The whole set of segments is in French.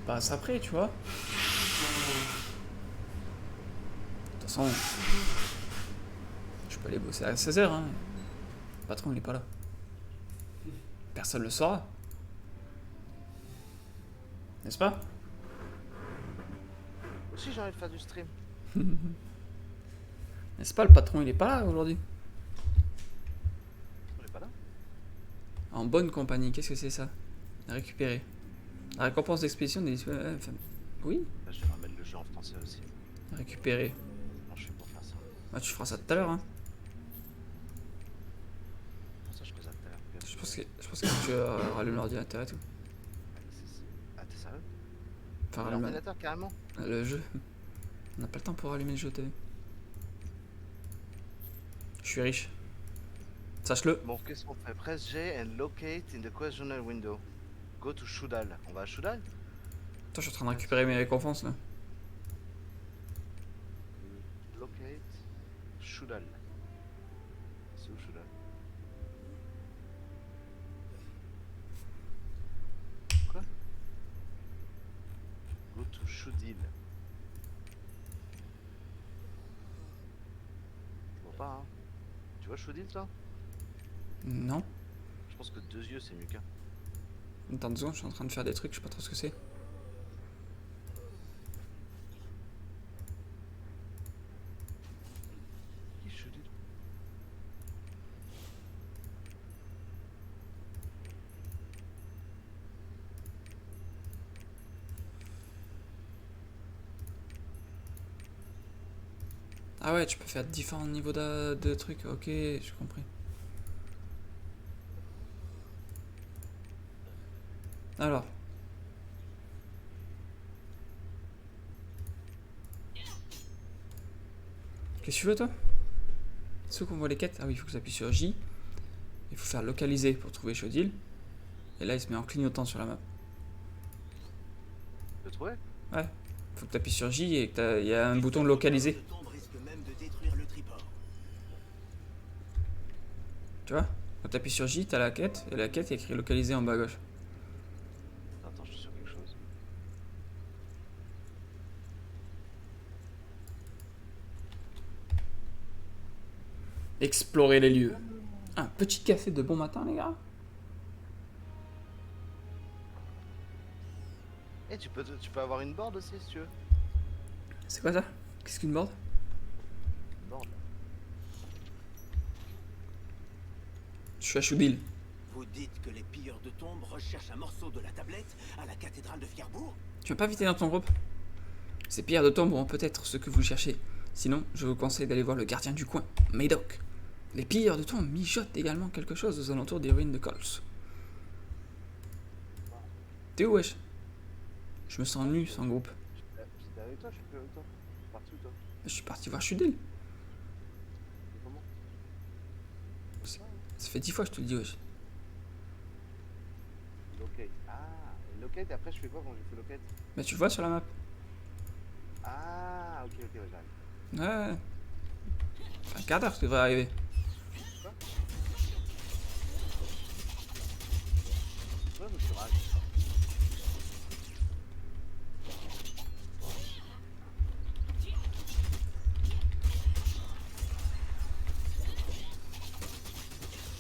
passe après, tu vois. De toute façon, je peux aller bosser à 16h, hein. Le patron, il est pas là. Personne le saura. N'est-ce pas? Aussi, j'ai envie de faire du stream. N'est-ce pas, le patron, il est pas là aujourd'hui. On est pas là. En bonne compagnie, qu'est-ce que c'est ça? Récupérer. La récompense d'expédition des... Oui, Là, je devrais mettre le jeu en français aussi. récupérer. Non, je suis pour faire ça. Ah, tu feras ça tout à l'heure, hein. Pour ça, je fais ça tout à l'heure. Je pense que tu rallumes l'ordinateur et tout. Ah, t'es sérieux? Enfin, rallume L'ordinateur, carrément? le jeu. On n'a pas le temps pour allumer le jeu, t'as vu. Je suis riche. Sache-le. Bon, qu'est-ce qu'on fait? Press G and locate in the questionnaire window. Go to Shudal. On va à Shudal? Toi, je suis en train de récupérer mes récompenses là. Locate Shudal. C'est où Shudal? Quoi? Go to Shudil. Je vois pas, hein. Tu vois Shudil, toi? Non. Je pense que 2 yeux, c'est mieux qu'un. Attends 2 secondes, je suis en train de faire des trucs, je sais pas trop ce que c'est. Qui Shudil? Ah ouais, tu peux faire différents niveaux de trucs. Ok, j'ai compris. Alors. Qu'est-ce que tu veux toi? C'est où qu'on voit les quêtes? Ah oui, il faut que j'appuie sur J. Il faut faire localiser pour trouver Chaudil. Et là, il se met en clignotant sur la map. Tu l'as trouvé? Ouais. Faut que tu appuies sur J et que il y a un bouton localiser. Tu vois? Quand tu appuies sur J, t'as la quête. Et la quête est écrit localiser en bas à gauche. Attends, je suis sur quelque chose. Explorer les lieux. Un petit café de bon matin, les gars. Eh, tu peux avoir une board aussi si tu veux. C'est quoi ça? Qu'est-ce qu'une board? Une board. Je suis à Choudil. Vous dites que les pilleurs de tombes recherchent un morceau de la tablette à la cathédrale de Fierbourg? Tu veux pas inviter dans ton groupe? Ces pierres de tombe ont peut-être ce que vous cherchez. Sinon, je vous conseille d'aller voir le gardien du coin, Médoc. Les pilleurs de tombe mijotent également quelque chose aux alentours des ruines de Cols. T'es où, wesh? Je me sens nu sans groupe. J'étais avec toi, je suis plus avec toi. Parti où toi? Je suis parti voir Chudil. Et comment? Ça fait 10 fois que je te le dis, wesh. Locate. Ah, et locate, et après je fais quoi quand j'ai fait locate? Mais tu le vois sur la map? Ah, ok, ouais, j'arrive. Ouais. Enfin, un quart d'heure, ça devrait arriver. Quoi? Ouais, je suis rage.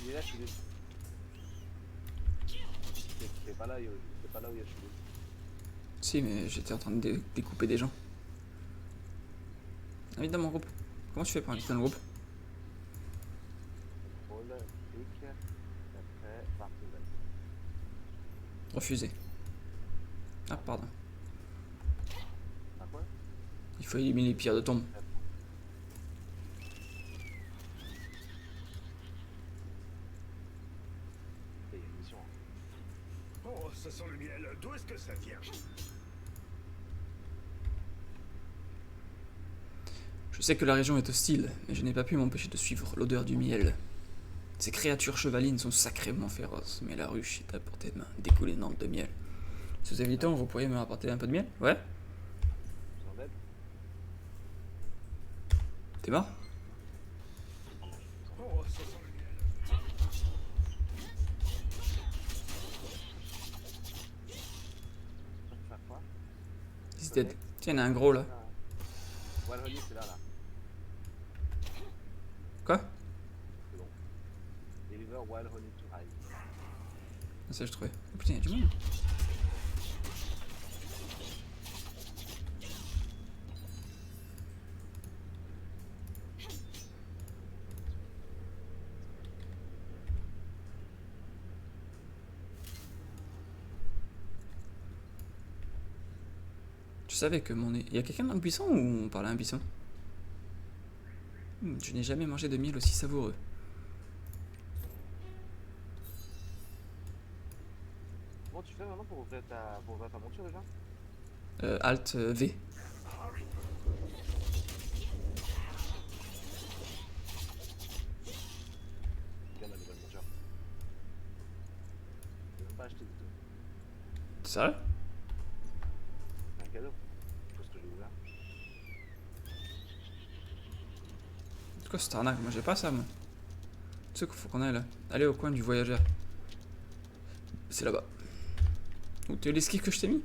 Il est là, je suis déçu. T'es pas là, t'es pas là où il y a Choulet. Si, mais j'étais en train de découper des gens. Invite dans mon groupe. Comment tu fais pour inviter dans le groupe? Contrôle, clic, et après, partie invite. Refusé. Ah, pardon. Ah quoi? Il faut éliminer les pierres de tombe. Il y a une mission. Hein. Oh, ça sent le miel. D'où est-ce que ça vient? Je sais que la région est hostile, mais je n'ai pas pu m'empêcher de suivre l'odeur du miel. Ces créatures chevalines sont sacrément féroces, mais la ruche est à portée de main, découlinante de miel. Si vous avez du temps, vous pourriez me rapporter un peu de miel? Ouais? Vous en êtes? T'es mort? Oh, ça sent le miel. Tu vas faire quoi? He's dead. Tiens, il y en a un gros là. Wild Honey, c'est là, là. Quoi? C'est bon. Deliver Wild Honey to Hive. Ah, ça, je trouvais. Oh putain, il y a du monde. Je savais que mon... Il y a quelqu'un dans le buisson ou on parlait à un buisson? Je n'ai jamais mangé de miel aussi savoureux. Comment tu fais maintenant pour ouvrir ta monture déjà? Alt V. Regarde la nouvelle monture. Je vais même pas acheter du tout. Sérieux? C'est un cadeau. Parce que j'ai ouvert. C'est quoi cette arnaque? Moi j'ai pas ça moi. Tu sais qu'il faut qu'on aille là. Allez au coin du voyageur. C'est là-bas. Où t'as eu l'esquive que je t'ai mis?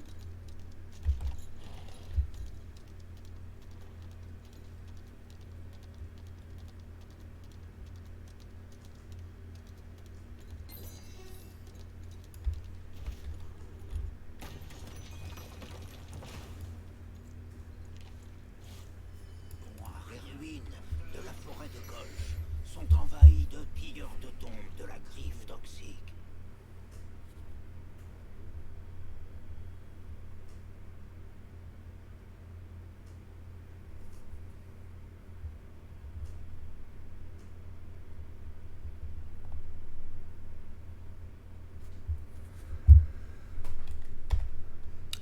Les ruines de la forêt de Golch sont envahies de pilleurs de tombes de la griffe toxique.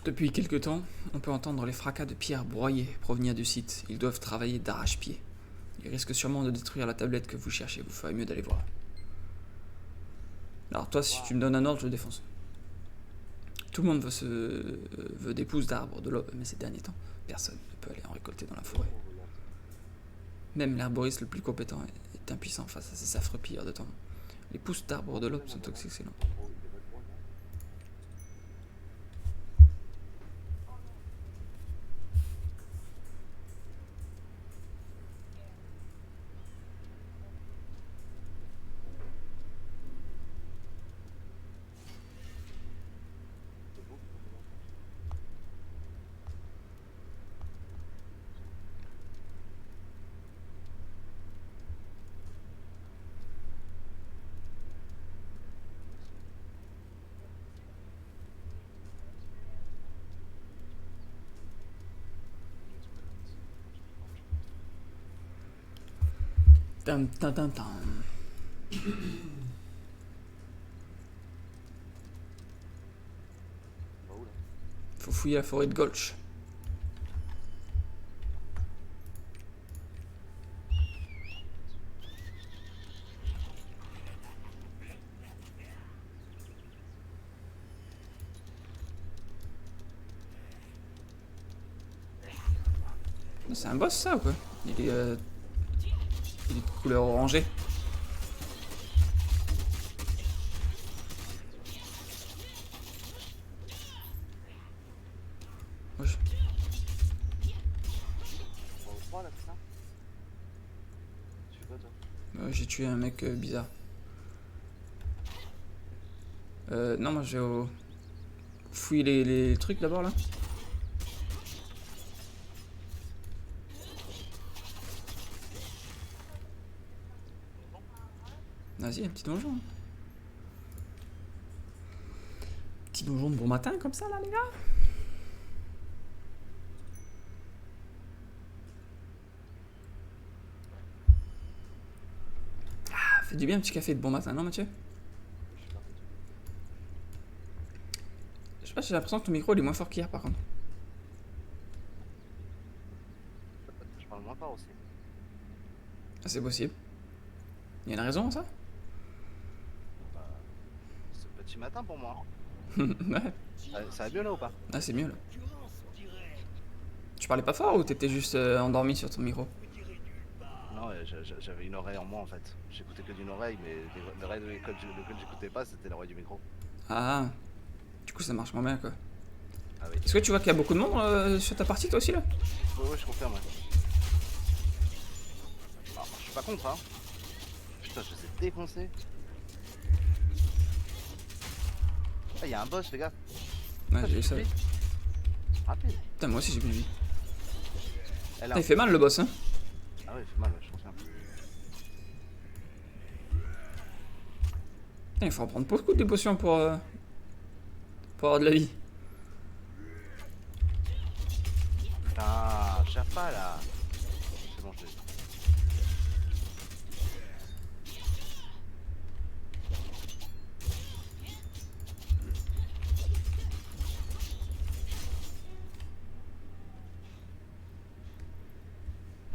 Depuis quelque temps, on peut entendre les fracas de pierres broyées provenir du site. Ils doivent travailler d'arrache-pied. Ils risquent sûrement de détruire la tablette que vous cherchez. Vous ferez mieux d'aller voir. Alors toi, si tu me donnes un ordre, je le défonce. Tout le monde veut des pousses d'arbres de l'aube, mais ces derniers temps, personne ne peut aller en récolter dans la forêt. Même l'herboriste le plus compétent est impuissant face à ces affreux pilleurs de tombes. Les pousses d'arbres de l'aube sont excellentes. Tam, tam, tam, tam. Faut fouiller la forêt de Golch. C'est un boss ça ou quoi? Il est de couleur orangée. Wesh. On va au 3 là, c'est ça? Tu fais quoi toi? J'ai tué un mec bizarre. Non, moi je vais au... fouiller les trucs d'abord là. Vas-y, un petit donjon. Petit donjon de bon matin comme ça là les gars. Ah, fait du bien un petit café de bon matin, non Mathieu? Je sais pas, j'ai l'impression que ton micro il est moins fort qu'hier par contre. Je parle moins fort aussi. Ah, c'est possible. Il y a une raison à ça? C'est petit matin pour moi. Ouais. Ça va mieux là ou pas? Ah, c'est mieux là. Tu parlais pas fort ou t'étais juste endormi sur ton micro? Non, j'avais une oreille en moi en fait. J'écoutais que d'une oreille, mais l'oreille lequel j'écoutais pas, c'était l'oreille du micro. Ah, du coup ça marche moins bien quoi. Ah oui. Est-ce que tu vois qu'il y a beaucoup de monde sur ta partie toi aussi là? Ouais, je confirme, ouais. Alors, je suis pas contre, hein. Putain, je les ai défoncés. Ah, il y a un boss, les gars. Ouais, j'ai vu ça. Vite. Rapide. Putain, moi aussi j'ai plus de vie. Elle Putain, il fait mal le boss, hein. Ah ouais, il fait mal, ouais, je confirme. Putain, il faut en prendre beaucoup de potions pour avoir de la vie. Putain, cherche pas là. C'est bon, je l'ai.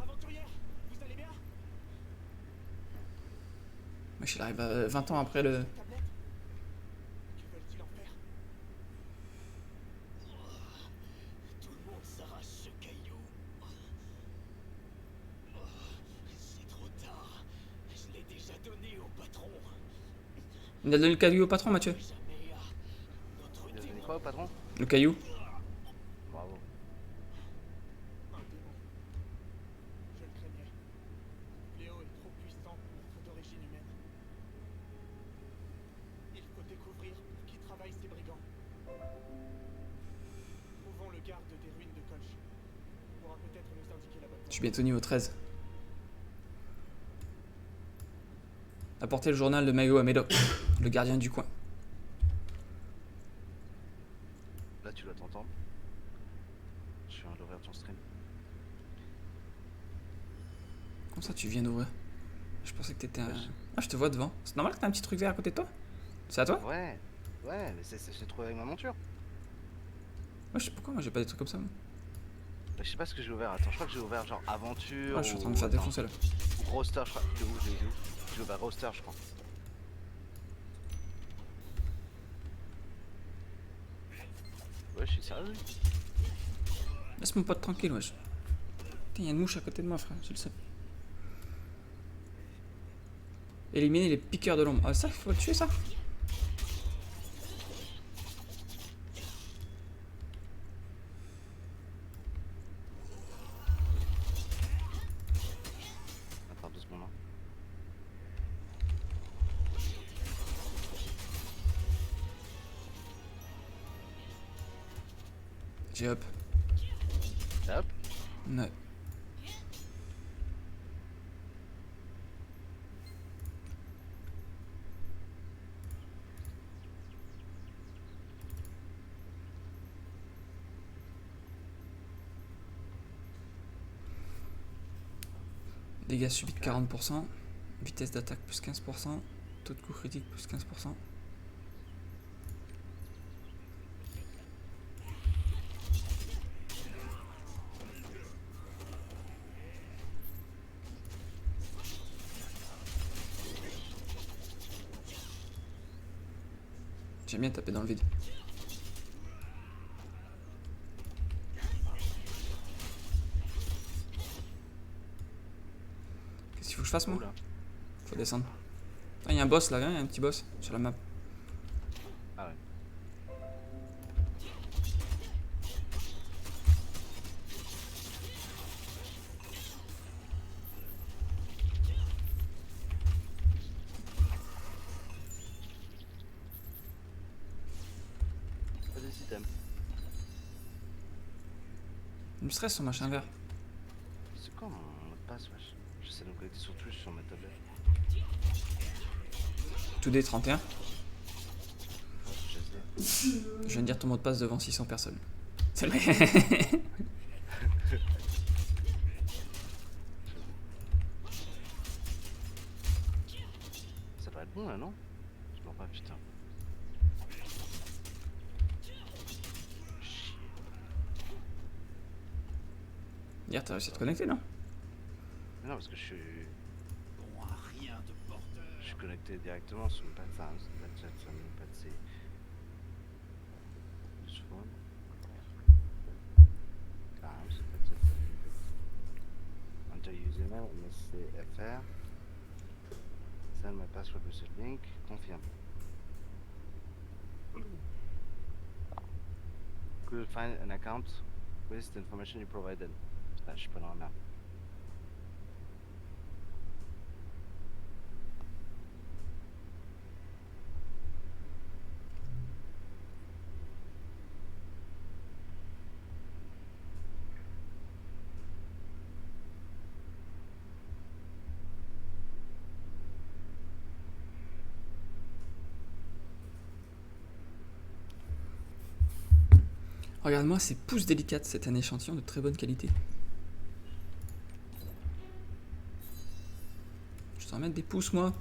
Aventurière, vous allez bien? Wesh, il arrive à 20 ans après le. Tablette? Que veulent-ils en faire? Tout le monde s'arrache ce caillou. C'est trop tard. Je l'ai déjà donné au patron. Il a donné le caillou au patron, Mathieu. Jamais à notre Il a donné démon. quoi au patron? Le caillou. Bravo. Un démon. Je le craignais. Léo est trop puissant pour être d'origine humaine. Il faut découvrir pour qui travaillent ces brigands. Trouvons le garde des ruines de Kolch. Il pourra peut-être nous indiquer la bonne Je suis voie. bientôt niveau 13. Apportez le journal de Mayo à Médoc, le gardien du coin. Là, tu dois t'entendre. Je viens d'ouvrir ton stream. Comment ça tu viens d'ouvrir? Je pensais que t'étais un. Ah, je te vois devant. C'est normal que t'as un petit truc vert à côté de toi? C'est à toi? Ouais, ouais, mais j'ai trouvé avec ma monture. Moi, je sais pourquoi, moi j'ai pas des trucs comme ça. Moi. Je sais pas ce que j'ai ouvert. Attends, je crois que j'ai ouvert genre aventure. Ah, je suis en train de me ou- faire attends, défoncer là. Ou roster, je crois. J'ai ouvert roster, je crois. Ouais, je suis sérieux. Laisse mon pote tranquille, wesh. Putain, y'a une mouche à côté de moi, frère, je le sais. Éliminer les piqueurs de l'ombre. Ah, ça, faut le tuer ça? Attends 2 secondes. Hein. J'ai hop. Hop. Ouais. Dégâts subis de 40%. Vitesse d'attaque plus 15%. Taux de coup critique plus 15%. J'aime bien taper dans le vide. Qu'est-ce qu'il faut que je fasse moi? Oula. Faut descendre. Ah, il y a un boss là, il y a un petit boss sur la map. Ah ouais. Pas des items. Il me stresse son machin vert. C'est quoi mon mot de passe, wesh? J'essaie de me connecter sur Twitch sur ma tablette. Tout des 31. Je sais. Je viens de dire ton mot de passe devant 600 personnes. C'est vrai. Ça va être bon là, non? Je m'en pas, putain. Chier. Hier, t'as réussi à te connecter, non? Mais non, parce que je suis Bon à rien de porteur. connecté directement sur une plateforme. C'est pas de chat, ça même pas de c'est. Juste phone. Ah, c'est pas de chat, ça même pas de- Enter username, MSCFR. Send my password with the link. Confirme. could find an account with the information you provided. Putain, je suis pas dans la merde. Regarde-moi ces pousses délicates, c'est un échantillon de très bonne qualité. Je dois mettre des pouces, moi.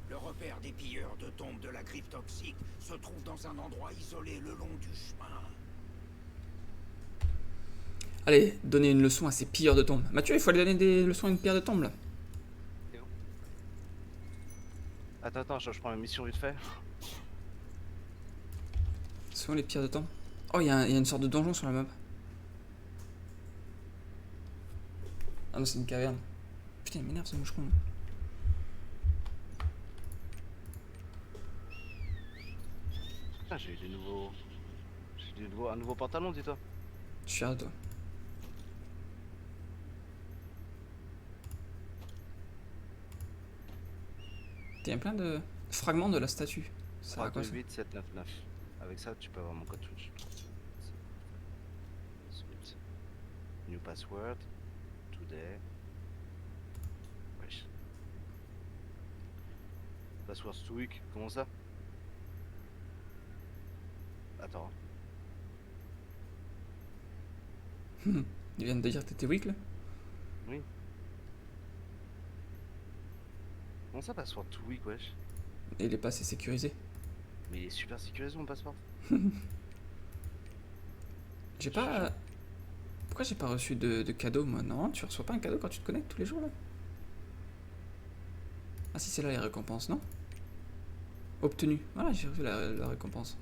Le repère des pilleurs de tombes de la griffe toxique se trouve dans un endroit isolé le long du chemin. Allez, donnez une leçon à ces pilleurs de tombes. Mathieu, il faut aller donner des leçons à une pierre de tombe, là. Attends, je prends la mission vite fait. Ce sont les pierres de tombe. Oh, il y a une sorte de donjon sur la map. Ah non, c'est une caverne. Putain, il m'énerve ce moucheron. Putain, j'ai eu des nouveaux... un nouveau pantalon, dis-toi. Je suis fier de toi. Tiens, plein de fragments de la statue. Ça sert à quoi ça? 328 799. Avec ça, tu peux avoir mon code Twitch. Sweet. New password. Today. Wesh. Password Stoic. Comment ça? Attends. Ils viennent de dire que t'étais weak là? Oui. Comment ça, password Stoic, wesh? Et il est pas assez sécurisé. Mais il est super sécurisé mon passeport. J'ai pas. Pourquoi j'ai pas reçu de cadeau moi? Non, tu reçois pas un cadeau quand tu te connectes tous les jours là? Ah si, c'est là les récompenses, non? Obtenu. Voilà, j'ai reçu la récompense.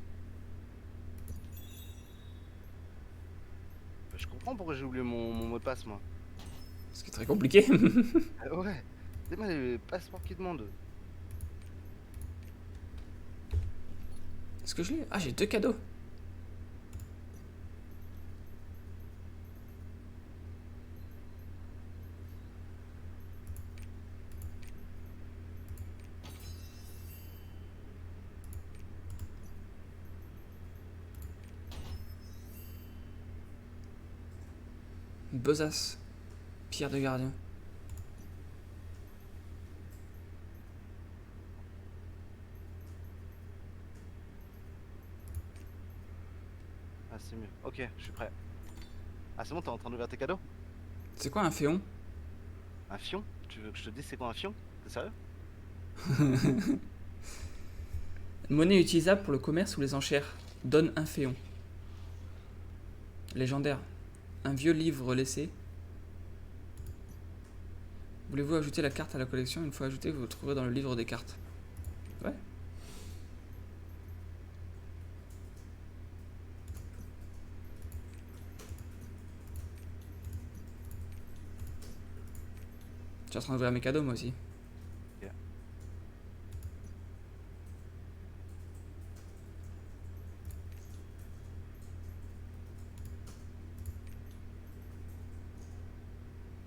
Je comprends pourquoi j'ai oublié mon mot de passe, moi. Ce qui est très compliqué. Ah ouais. C'est moi le passeport qui demande. Est-ce que je l'ai? Ah, j'ai 2 cadeaux. Besace. Pierre de gardien. Ah, c'est mieux. Ok, je suis prêt. Ah, c'est bon, t'es en train d'ouvrir tes cadeaux? C'est quoi un féon? Un fion? Tu veux que je te dise c'est quoi un fion? T'es sérieux? Monnaie utilisable pour le commerce ou les enchères. Donne un féon. Légendaire. Un vieux livre laissé. Voulez-vous ajouter la carte à la collection? Une fois ajoutée, vous le trouverez dans le livre des cartes. Ouais. Je suis en train d'ouvrir mes cadeaux moi aussi. Ok.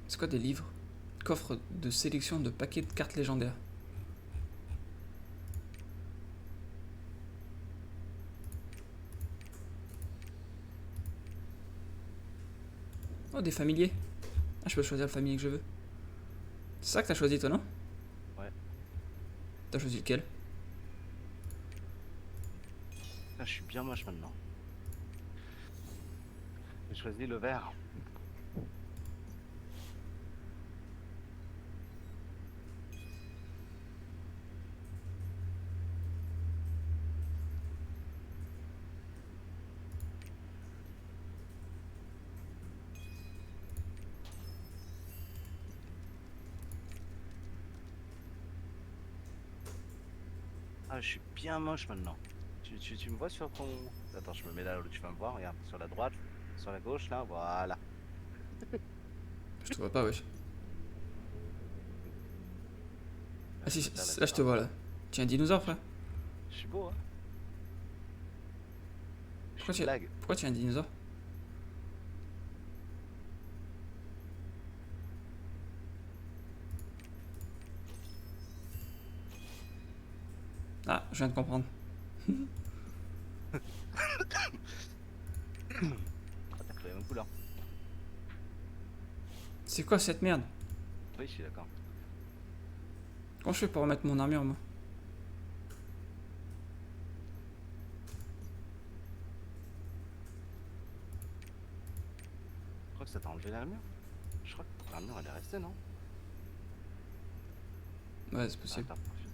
C'est quoi des livres? Coffre de sélection de paquets de cartes légendaires. Oh, des familiers. Ah, je peux choisir le familier que je veux. C'est ça que t'as choisi toi, non? Ouais. T'as choisi lequel? Putain, je suis bien moche maintenant. J'ai choisi le vert. Ah, je suis bien moche maintenant. Tu me vois sur ton... Attends, je me mets là où tu vas me voir, regarde, sur la droite, sur la gauche, là, voilà. Je te vois pas, wesh. Ah si, Là, là je te vois là. Tu es un dinosaure, frère. Je suis beau, hein. Pourquoi Je tu blague. pourquoi tu as un dinosaure? Ah, je viens de comprendre. Ah, t'as pris la même couleur. C'est quoi cette merde? Oui, je suis d'accord. Comment je fais pour remettre mon armure, moi? Je crois que ça t'a enlevé l'armure. Je crois que l'armure elle est restée, non? Ouais, c'est Ah, possible. attends, profite.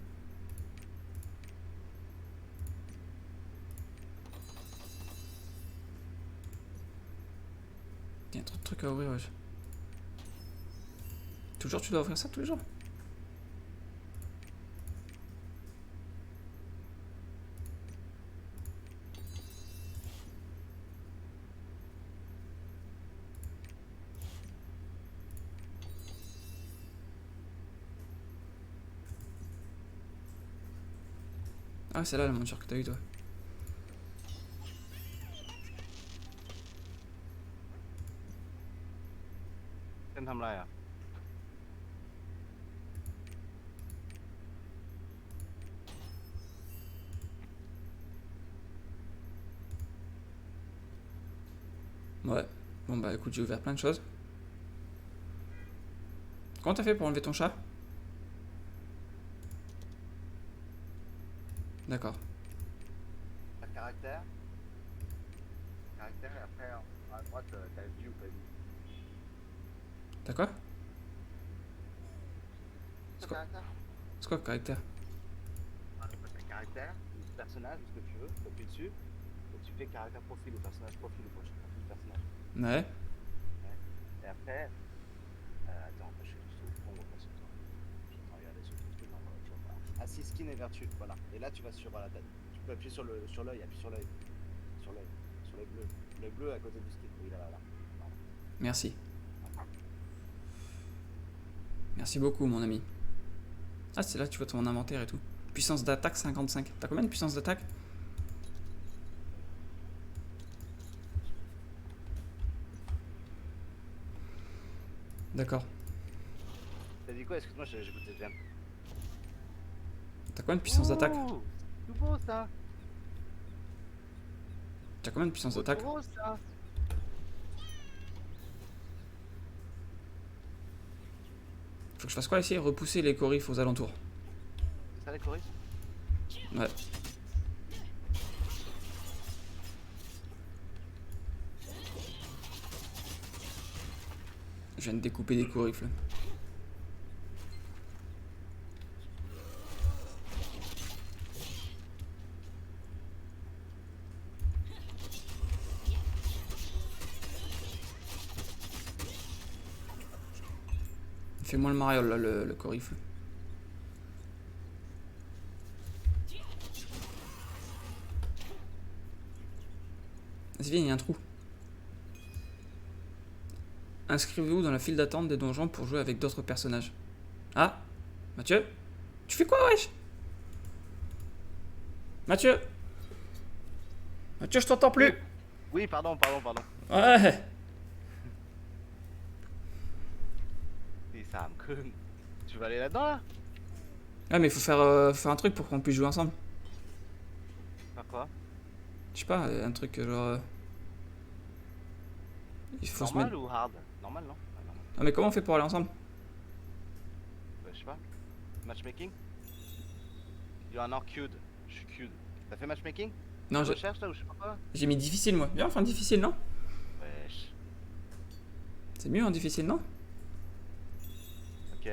Il y a trop de trucs à ouvrir, wesh. Toujours, tu dois ouvrir ça tous les jours? Ah, c'est là la monture que t'as eu, toi. Ken Hamla, ja. Ouais. Bon, bah écoute, j'ai ouvert plein de choses. Comment t'as fait pour enlever ton chat? D'accord. T'as caractère. Caractère et après à droite t'as vu ou pas vu. T'as quoi? T'as quoi caractère. C'est quoi le caractère? T'as caractère, ou personnage, ce que tu veux, t'appuies dessus. Et tu fais caractère profil ou personnage profil ou profil personnage. Ouais. Et après, attends, je suis juste au fond, parce que je vais regarder sur ton truc. Non, voilà, je vois pas. Assis, skin et vertu, voilà. Et là, tu vas sur la tête. Tu peux appuyer sur l'œil, appuie sur l'œil. Sur l'œil bleu. L'œil bleu à côté du skin. Oui, là. Merci. Merci beaucoup, mon ami. Ah, c'est là que tu vois ton inventaire et tout. Puissance d'attaque 55. T'as combien de puissance d'attaque? D'accord. T'as dit quoi? Excuse-moi, j'écoutais bien. T'as combien de puissance d'attaque? Tout beau ça. T'as combien de puissance d'attaque? Tout beau ça. Faut que je fasse quoi ici? Repousser les corifs aux alentours. C'est ça les choristes? Ouais. Je viens de découper des corifs là. Fais-moi le mariole là, le corifle. Vas-y, viens, il y a un trou. Inscrivez-vous dans la file d'attente des donjons pour jouer avec d'autres personnages. Ah, Mathieu? Tu fais quoi, wesh? Mathieu? Mathieu, je t'entends plus. Oui, pardon. Ouais. Et ça me crune. Tu vas aller là-dedans là? Ouais, mais il faut faire un truc pour qu'on puisse jouer ensemble. Faire quoi? Je sais pas, un truc genre... Il faut se Normal mettre... ou hard? Normal, non? Ah, normal. Ah, mais comment on fait pour aller ensemble? Je sais pas. Matchmaking? You are not cute. Je suis cute. T'as fait matchmaking? Non, Je cherche là ou je sais pas quoi? j'ai mis difficile, moi. Viens, enfin difficile, non? Wesh. C'est mieux en difficile, non? Ok.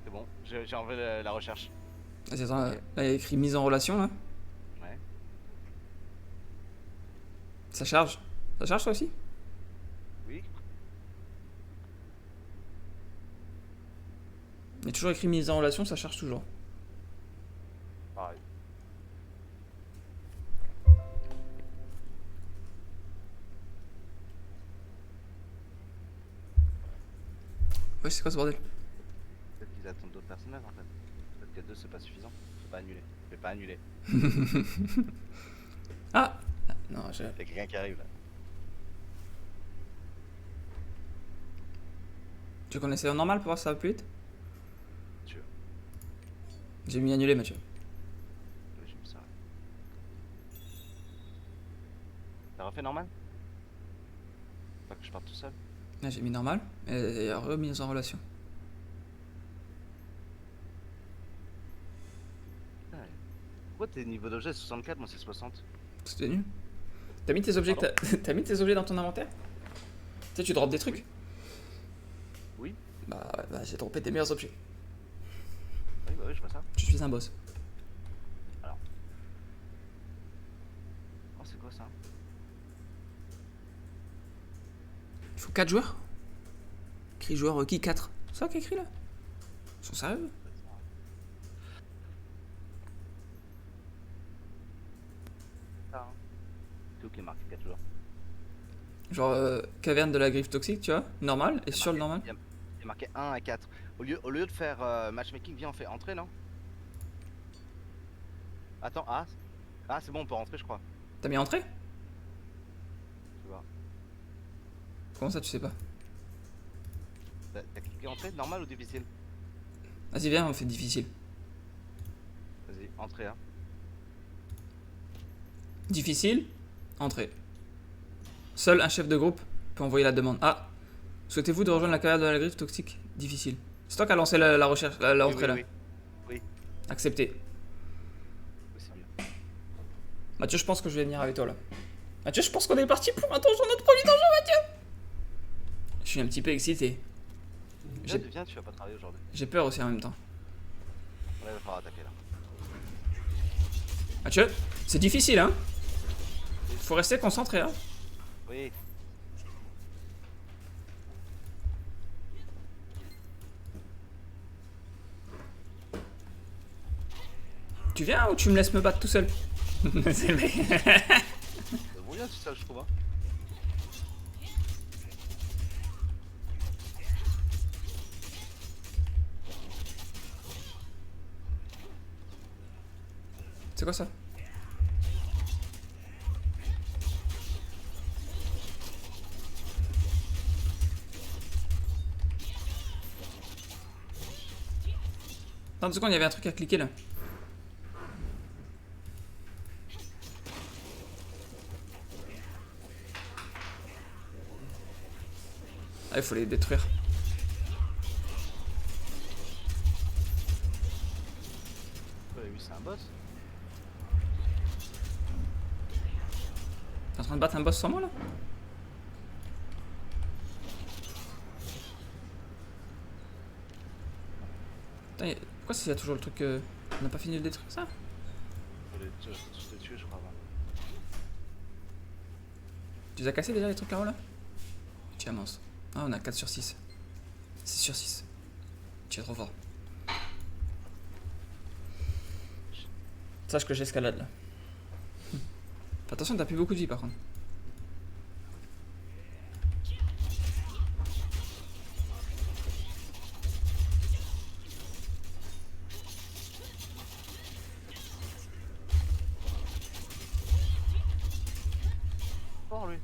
C'est bon. J'ai enlevé la recherche. Vas-y, attends, Ok. là, il y a écrit mise en relation, là. Ouais. Ça charge. Ça charge, toi aussi? Oui. Il y a toujours écrit mise en relation, ça charge toujours. Pareil. Ouais, c'est quoi ce bordel? Peut-être qu'ils attendent d'autres personnages en fait. Peut-être que 2 c'est pas suffisant. Faut pas annuler. Je vais pas annuler. Ah! Non, Y'a quelqu'un qui arrive là. Tu connaissais en normal pour voir si ça va plus vite? Tu veux. J'ai mis annuler, Mathieu. Oui, j'ai vu ça. T'as refait normal? Pas que je parte tout seul. Là, j'ai mis normal et remise en relation. Putain, pourquoi t'es niveau d'objet 64, moi c'est 60? C'était nul. T'as mis tes objets, t'as mis tes objets dans ton inventaire? Tu sais, tu drops des trucs? Oui. Bah, j'ai droppé tes meilleurs objets. Oui, bah oui, je vois ça. Je suis un boss. Oh, c'est quoi ça? Il faut 4 joueurs? Écrit joueur requis 4. C'est ça qui est écrit là? Ils sont sérieux? Ça, hein. C'est où qui est marqué 4 joueurs? Genre caverne de la griffe toxique, tu vois? Normal, et sur le normal? Il y a marqué 1 à 4. Au lieu de faire matchmaking, viens on fait entrer, non? Attends, ah c'est bon, on peut rentrer je crois. T'as mis entrée? Tu vois. Comment ça, tu sais pas? T'as cliqué entrée, normal ou difficile? Vas-y, viens, on fait difficile. Vas-y, entrée hein. Difficile, entrée. Seul un chef de groupe peut envoyer la demande. Ah, souhaitez-vous de rejoindre la carrière de la griffe toxique? Difficile. C'est toi qui as lancé la recherche, la entrée là. Oui. Accepté. Oui, c'est mieux. Mathieu, je pense que je vais venir avec toi là. Mathieu, je pense qu'on est parti pour un donjon, notre premier donjon, Mathieu. Je suis un petit peu excité. Viens, tu vas pas travailler aujourd'hui. J'ai peur aussi en même temps. Là, il va falloir attaquer là. Mathieu, c'est difficile hein. Faut rester concentré hein. Oui. Tu viens ou tu me laisses me battre tout seul? C'est le mec. Bon, bien, c'est ça, je trouve. Hein. C'est quoi ça? Attends 2 secondes, il y avait un truc à cliquer là. Ah, il faut les détruire. Ouais, lui, c'est un boss. T'es en train de battre un boss sans moi là? Putain, pourquoi s'il y a toujours le truc on n'a pas fini de détruire ça? Je te tuer, je crois. Avant. Tu les as cassés déjà les trucs là-haut là? Tiens mince. Ah, on a 4 sur 6. 6 sur 6. Tu es trop fort. Sache que j'escalade là. Attention, t'as plus beaucoup de vie par contre. Fort lui.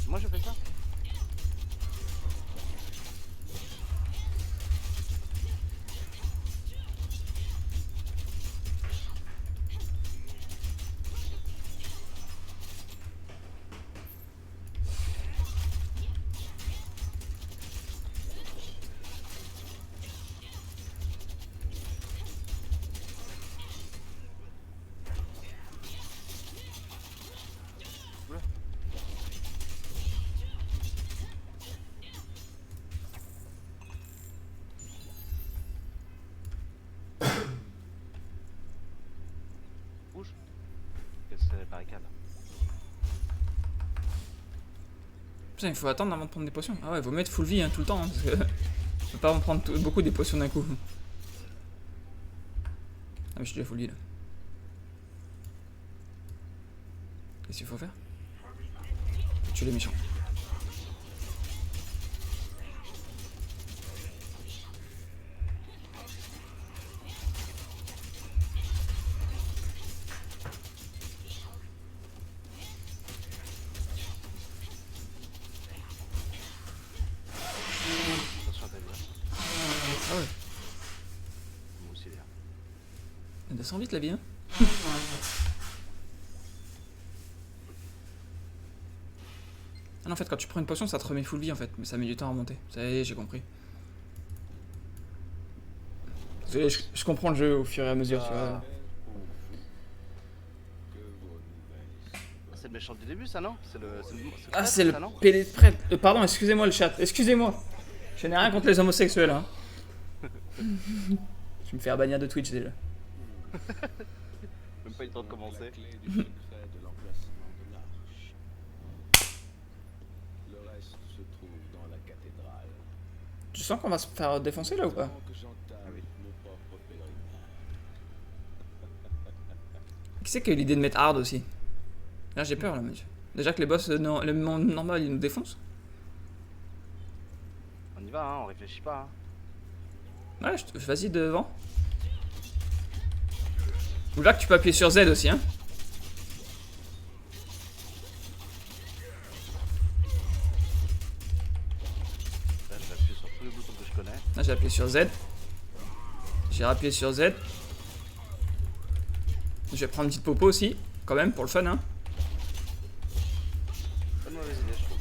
Moi je fais ça. Oula. Bouge. Qu'est-ce que c'est la barricade? Putain, il faut attendre avant de prendre des potions. Ah ouais, il faut mettre full vie hein, tout le temps. Hein, parce que je peux pas en prendre beaucoup des potions d'un coup. Ah mais je suis déjà full vie là. Qu'est-ce qu'il faut faire? Faut tuer les méchants. Elle descend vite la vie, hein. Ah non, en fait, quand tu prends une potion, ça te remet full vie en fait, mais ça met du temps à remonter. Ça y est, j'ai compris. Désolé, je comprends le jeu au fur et à mesure, tu vois. C'est le méchant du début, ça, non? C'est le Ah, prêtre, c'est le ça, non? PD de prêtre. Pardon, excusez-moi le chat, excusez-moi. Je n'ai rien contre les homosexuels, hein. Je vais me faire bannir de Twitch déjà. Même pas eu le temps de commencer. La clé du secret de l'emplacement de l'arche. Le reste se trouve dans la cathédrale. Tu sens qu'on va se faire défoncer là ou pas? Avant que j'entame Ah oui. mon propre pèlerinage. Qui c'est qui a eu l'idée de mettre hard aussi? Là j'ai peur là, monsieur. Déjà que les boss, le monde normal, ils nous défoncent. On y va, hein, on réfléchit pas. Hein. Ouais, vas-y devant. Ou là que tu peux appuyer sur Z aussi, hein. Là, je vais appuyer sur tous les boutons que je connais. Là j'ai appuyé sur Z. J'ai appuyé sur Z. Je vais prendre une petite popo aussi, quand même, pour le fun, hein. Pas de mauvaise idée, je trouve.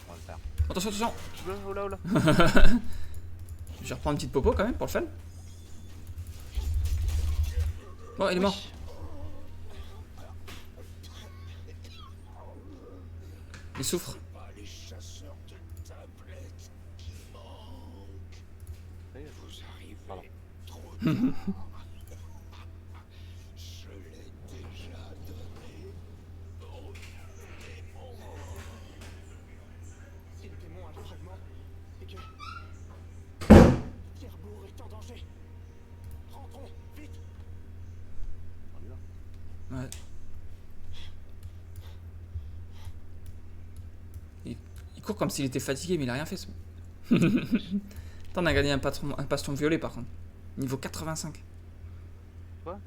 On va le faire. Attention, attention. Oula, oula. Je vais reprendre une petite popo quand même, pour le fun. Bon, il est mort. Il souffre. Pas les chasseurs de tablettes qui manquent. Ça y est, Vous arrivez Pardon. trop tard. Je l'ai déjà donné. Au démon. Si le démon a le fragment, et que... Pierrebourg est en danger. Rentrons, vite. On y va. Ouais. Il court comme s'il était fatigué, mais il a rien fait. Attends, on a gagné un baston violet par contre. Niveau 85. Quoi?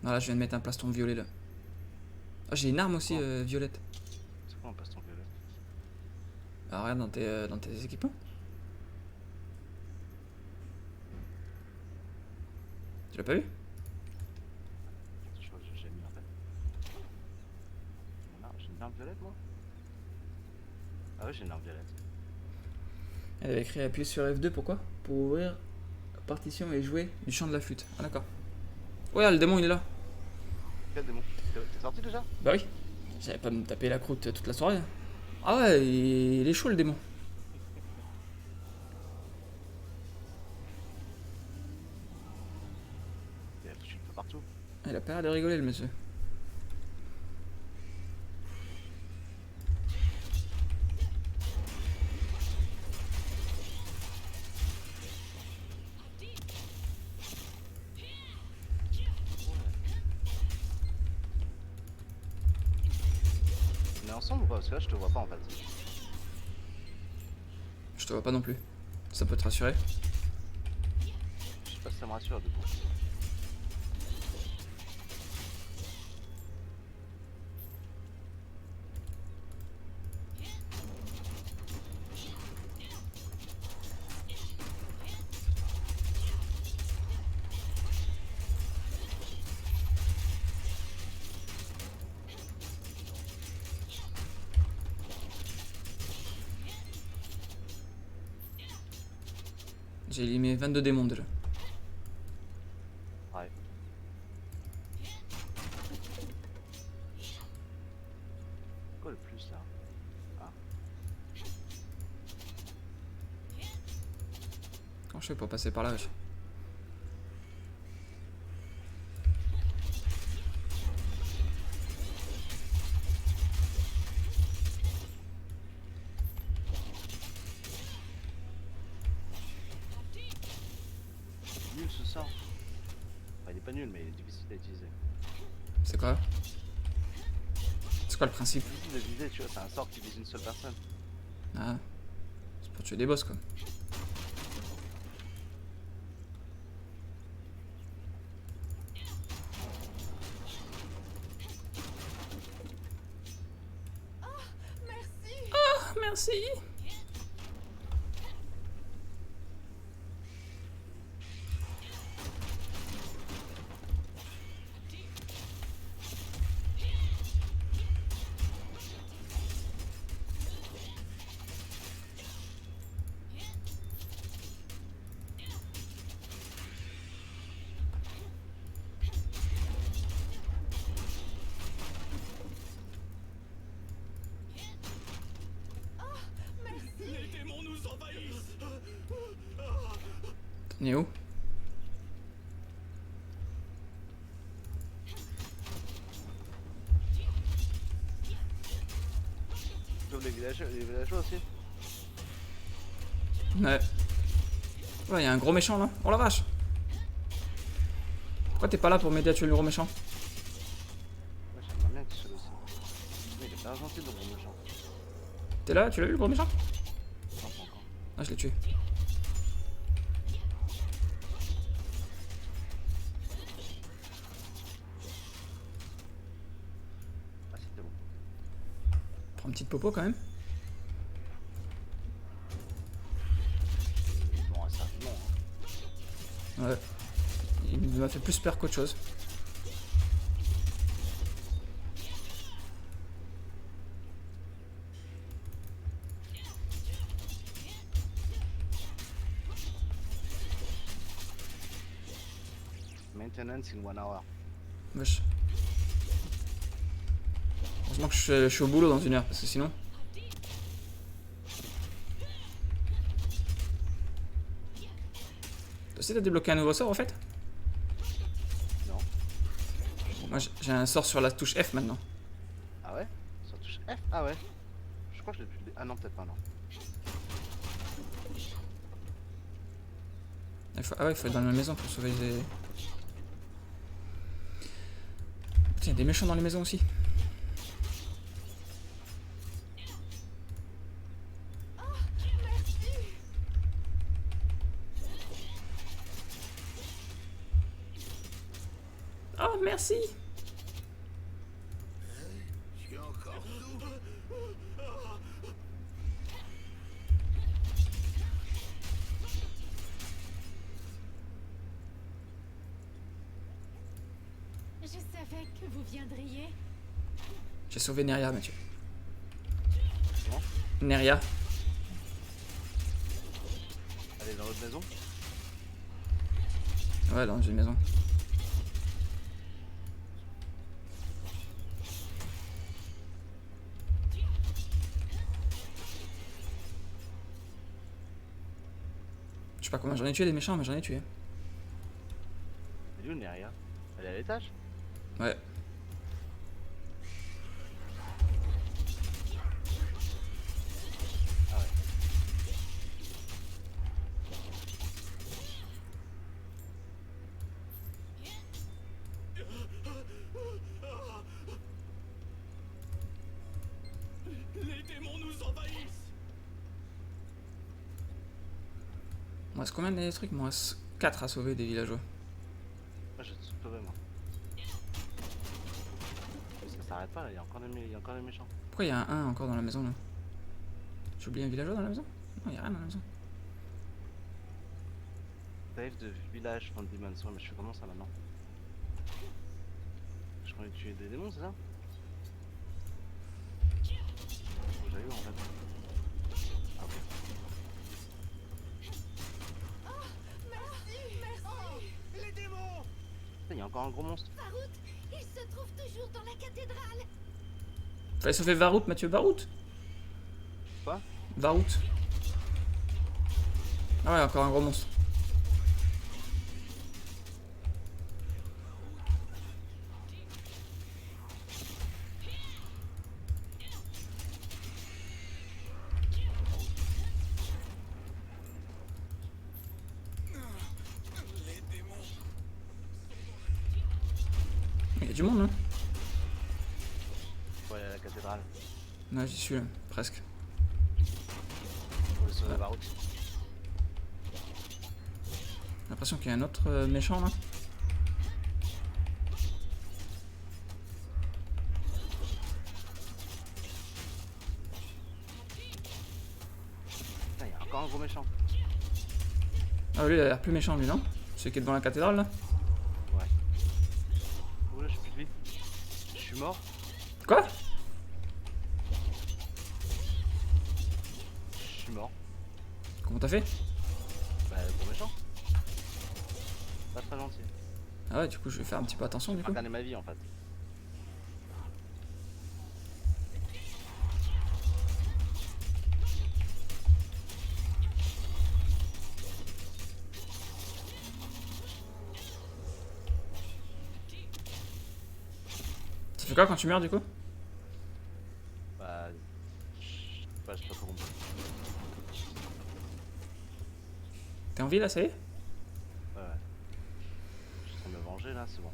Voilà, je viens de mettre un plaston violet là. Ah, j'ai une arme aussi violette. C'est quoi un baston violet? Alors regarde dans tes équipements. Tu l'as pas vu? Je vois que j'ai mis en fait. J'ai une arme violette, moi? Ah oui, j'ai une arme violette. Elle avait écrit appuyer sur F2, pourquoi? Pour ouvrir la partition et jouer du chant de la flûte. Ah d'accord. Ouais, le démon il est là. Quel démon? T'es sorti déjà? Bah oui. J'avais pas me taper la croûte toute la soirée. Ah ouais, il est chaud le démon. Je suis un peu partout. Il a pas l'air de rigoler le monsieur. On est ensemble ou pas? Parce que là, je te vois pas en fait. Je te vois pas non plus. Ça peut te rassurer. Je sais pas si ça me rassure du coup. J'ai éliminé 22 démons déjà. Ouais. Quoi le plus là? Comment je fais pour passer par là, wesh? Nul ce sort. il est pas nul, mais il est difficile à utiliser. C'est quoi? C'est quoi le principe? Difficile de viser, tu vois, c'est un sort qui vise une seule personne. Ah. C'est pour tuer des boss quoi. Merci. Ah, merci. T'en es où? Tu ouvres les villageois aussi. Ouais. Ouais, y'a un gros méchant là. Oh la vache. Pourquoi t'es pas là pour m'aider à tuer le gros méchant? Ouais, j'aimerais bien que tu sois aussi. Mais il est pas gentil le gros méchant. T'es là? Tu l'as vu le gros méchant? Non, pas encore. Ah, je l'ai tué. Ah, c'était bon. Prends une petite popo quand même. Bon, ça, non. Hein. Ouais. Il m'a fait plus peur qu'autre chose. Maintenance in 1 hour. Wesh. Heureusement que je suis au boulot dans 1 heure parce que sinon. Toi aussi t'as débloqué un nouveau sort en fait? Non. Moi j'ai un sort sur la touche F maintenant. Ah ouais? Sur touche F? Ah ouais. Je crois que je l'ai depuis le... Ah non, peut-être pas, non. Ah ouais, il faut être dans la maison pour sauver les... Putain, y'a des méchants dans les maisons aussi. Oh, merci. Je suis encore doux. Je savais que vous viendriez. J'ai sauvé Neria, Mathieu. Comment? Neria. Elle est dans l'autre maison? Ouais, dans une maison. Je sais pas combien j'en ai tué des méchants, mais j'en ai tué. Elle est où, Neria? Elle est à l'étage? Ouais. Ah ouais. Les démons nous envahissent. Il me reste combien de trucs? Il me reste 4 à sauver des villageois. Moi, je vais te sauver, moi. Mais ça s'arrête pas, là. Il y a encore des méchants. Pourquoi il y a un encore dans la maison là? J'ai oublié un villageois dans la maison? Non, il y a rien dans la maison. Save de village from demons. Ouais, mais je fais comment ça maintenant? Je croyais tuer des démons, c'est ça? J'avais eu en fait. Ah, ok. Les démons. Putain, il y a encore un gros monstre. Farout, il se trouve toujours dans la cathédrale. Fallait sauver Varut, Mathieu. Varut. Quoi? Varut. Ah ouais, encore un gros monstre. Les démons y a du monde, hein. Faut aller à la cathédrale. Ouais, j'y suis là, presque. Faut aller sur la route. J'ai l'impression qu'il y a un autre méchant là. Putain, il y a encore un gros méchant. Ah, lui, il a l'air plus méchant, lui, non? Celui qui est devant la cathédrale là. Ouais. Oh là, j'ai plus de vie. Je suis mort. Quoi? Je suis mort. Comment t'as fait? Bah, le gros méchant. Pas très gentil. Ah ouais, du coup, je vais faire un petit peu attention, du J'ai coup. gagné ma vie en fait. Ça fait quoi quand tu meurs, du coup? Bah. Bah, j'ai pas trop compris. T'es en vie là, ça y est? Ouais, ouais. Je suis en train de me venger là, c'est bon.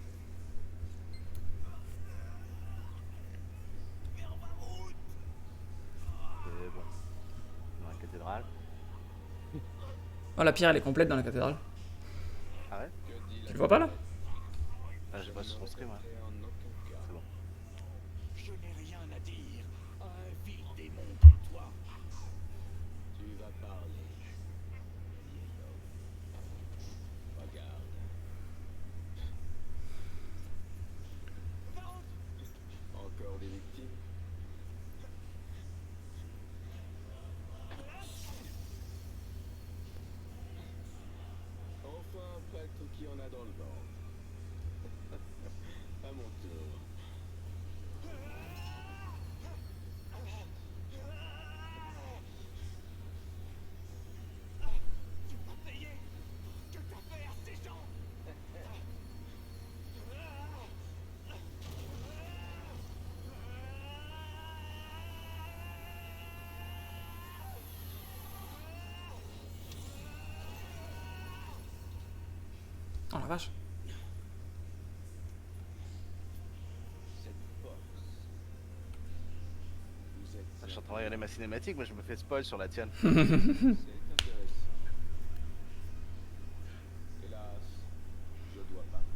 C'est bon. Dans la cathédrale. Oh, la pierre, elle est complète dans la cathédrale. Ah ouais? Tu le vois pas là? Ah, j'ai pas sur mon stream, ouais. C'est bon. Je n'ai rien à dire à un vil démon comme toi. Tu vas parler. vieil homme. Regarde. Encore des victimes? Enfin un prêtre qui en a dans le ventre. À mon tour. Tu vas payer. Que t'as fait à ces gens? Oh la vache. Cette force. Vous êtes Je suis en train de regarder ma cinématique, moi je me fais spoil sur la tienne. C'est intéressant. Hélas, je dois partir.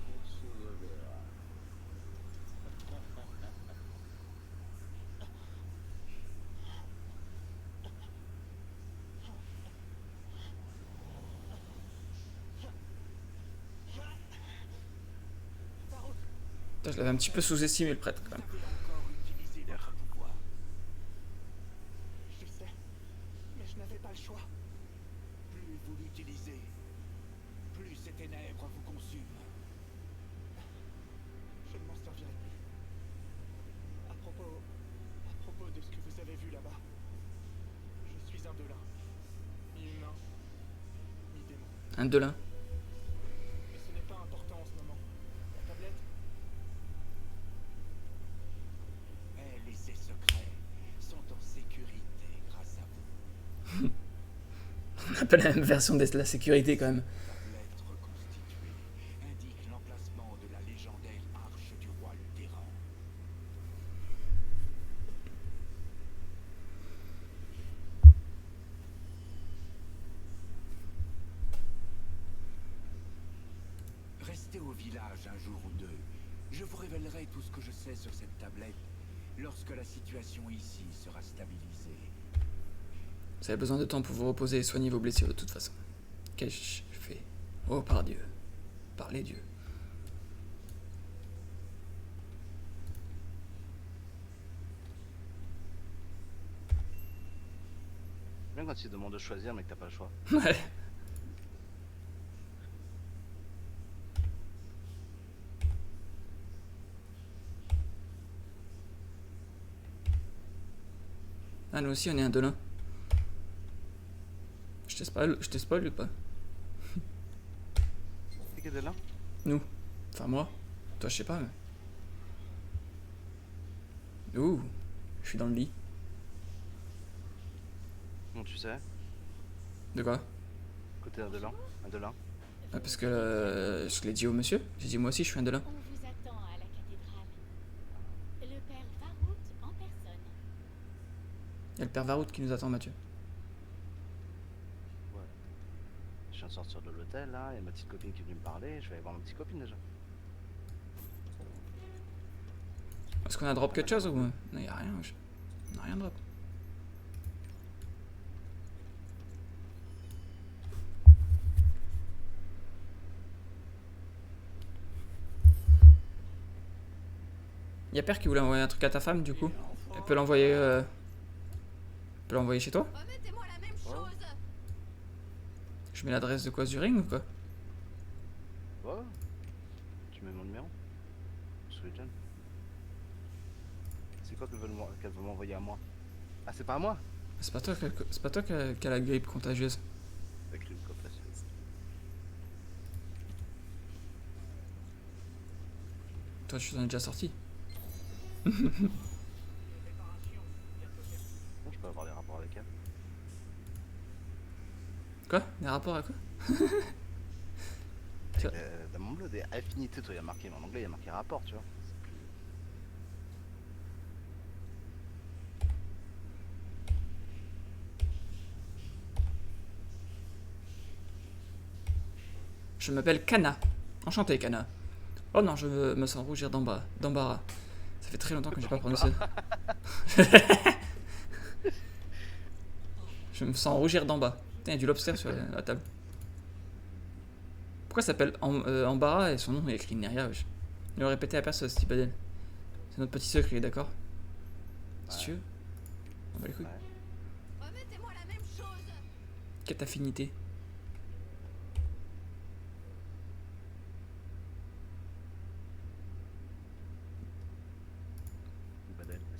On se reverra. Putain, je l'avais un petit peu sous-estimé, le prêtre, quand même. Vous avez encore utilisé votre pouvoir. Je sais, mais je n'avais pas le choix. Plus vous l'utilisez, plus ces ténèbres vous consument. Je ne m'en servirai plus. À propos de ce que vous avez vu là-bas, je suis un Delin. Mi-humain, mi-démon. Un Delin. Mais ce n'est pas important en ce moment. La tablette, Mais les secrets sont en sécurité grâce à vous. On a pas la même version de la sécurité, quand même. Tablette reconstituée indique l'emplacement de la légendaire arche du roi Lutéran. Restez au village un jour ou deux. Je vous révélerai tout ce que je sais sur cette tablette lorsque la situation ici sera stabilisée. Vous avez besoin de temps pour vous reposer et soigner vos blessures de toute façon. Qu'ai-je fait? Oh, par Dieu. Par les dieux. Bien quand il demande de choisir mais que t'as pas le choix. Ouais. Ah, nous aussi, on est un Delin. Je te spoil ou pas? C'est qui est de là? Nous. Enfin, moi. Toi, je sais pas, mais... Ouh. Je suis dans le lit. Bon, tu sais, De quoi? côté un de l'an, un de l'un. Parce que je l'ai dit au monsieur. J'ai dit moi aussi je suis un de là. On vous attend à la cathédrale. Le père Varrout en personne. Il y a le père Varout qui nous attend, Mathieu. Ouais. Je viens de sortir de l'hôtel là, il y a ma petite copine qui est venue me parler, je vais aller voir ma petite copine déjà. Est-ce qu'on a drop quelque chose ou... Non, y a rien. On a rien drop. Y'a père qui voulait envoyer un truc à ta femme du coup. Elle peut l'envoyer chez toi. Remettez-moi la même chose. Je mets l'adresse de quoi du ring ou quoi? Ouais. Tu mets mon numéro sur les jeunes. C'est quoi qu'elle veut m'envoyer à moi? Ah c'est pas à moi? C'est pas toi qui a la grippe contagieuse. La crime contagieuse. Toi tu t'en es déjà sorti. Bon, je peux avoir des rapports avec elle. Quoi? Des rapports à quoi? Dans mon bleu des affinités, toi il y a marqué, mais en anglais il y a marqué rapport, tu vois. C'est plus... Je m'appelle Kana. Enchanté Kana. Oh non, je me sens rougir d'embarras. Ça fait très longtemps que j'ai pas prononcé. Je me sens rougir d'en bas. Putain, il y a du lobster sur la table. Pourquoi ça s'appelle Embarras et son nom est écrit Neria, wesh. Ne le répétez à personne, Steve Badel. C'est notre petit secret, d'accord? Si tu veux. On va les couilles. Ouais. Remettez-moi la même chose. Quelle affinité?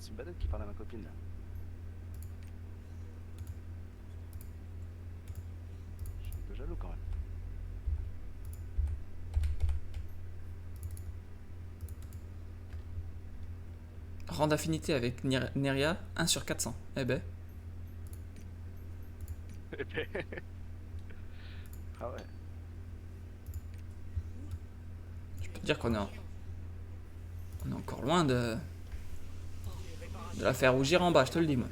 C'est une badette qui parle à ma copine là. Je suis un peu jaloux quand même. Rang d'affinité avec Neria, 1 sur 400. Eh ben. Ah ouais. Je peux te dire qu'on est encore loin de la faire rougir en bas, je te le dis moi.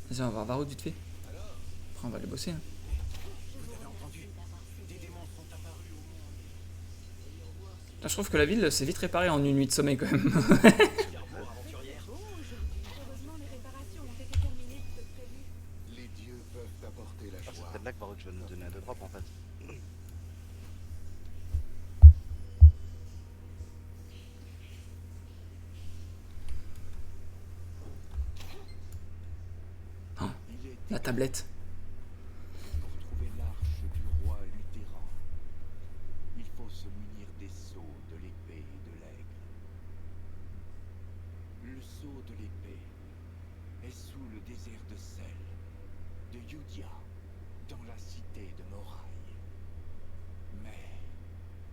Vas-y, on va voir Varrout vite fait. Après on va aller bosser. Hein. Putain, je trouve que la ville s'est vite réparée en une nuit de sommeil quand même. Heureusement, les réparations ont été terminées plus tôt que prévu. Les dieux peuvent apporter la Ah, c'est joie. peut-être là que Baruch va nous donner un 2 drop en fait. Il est La tablette. pour trouver l'arche du roi Luthéran. Il faut se munir des sceaux de l'épée et de l'aigle. Le sceau de l'épée est sous le désert de sel de Yudia, dans la cité de Moraï. Mais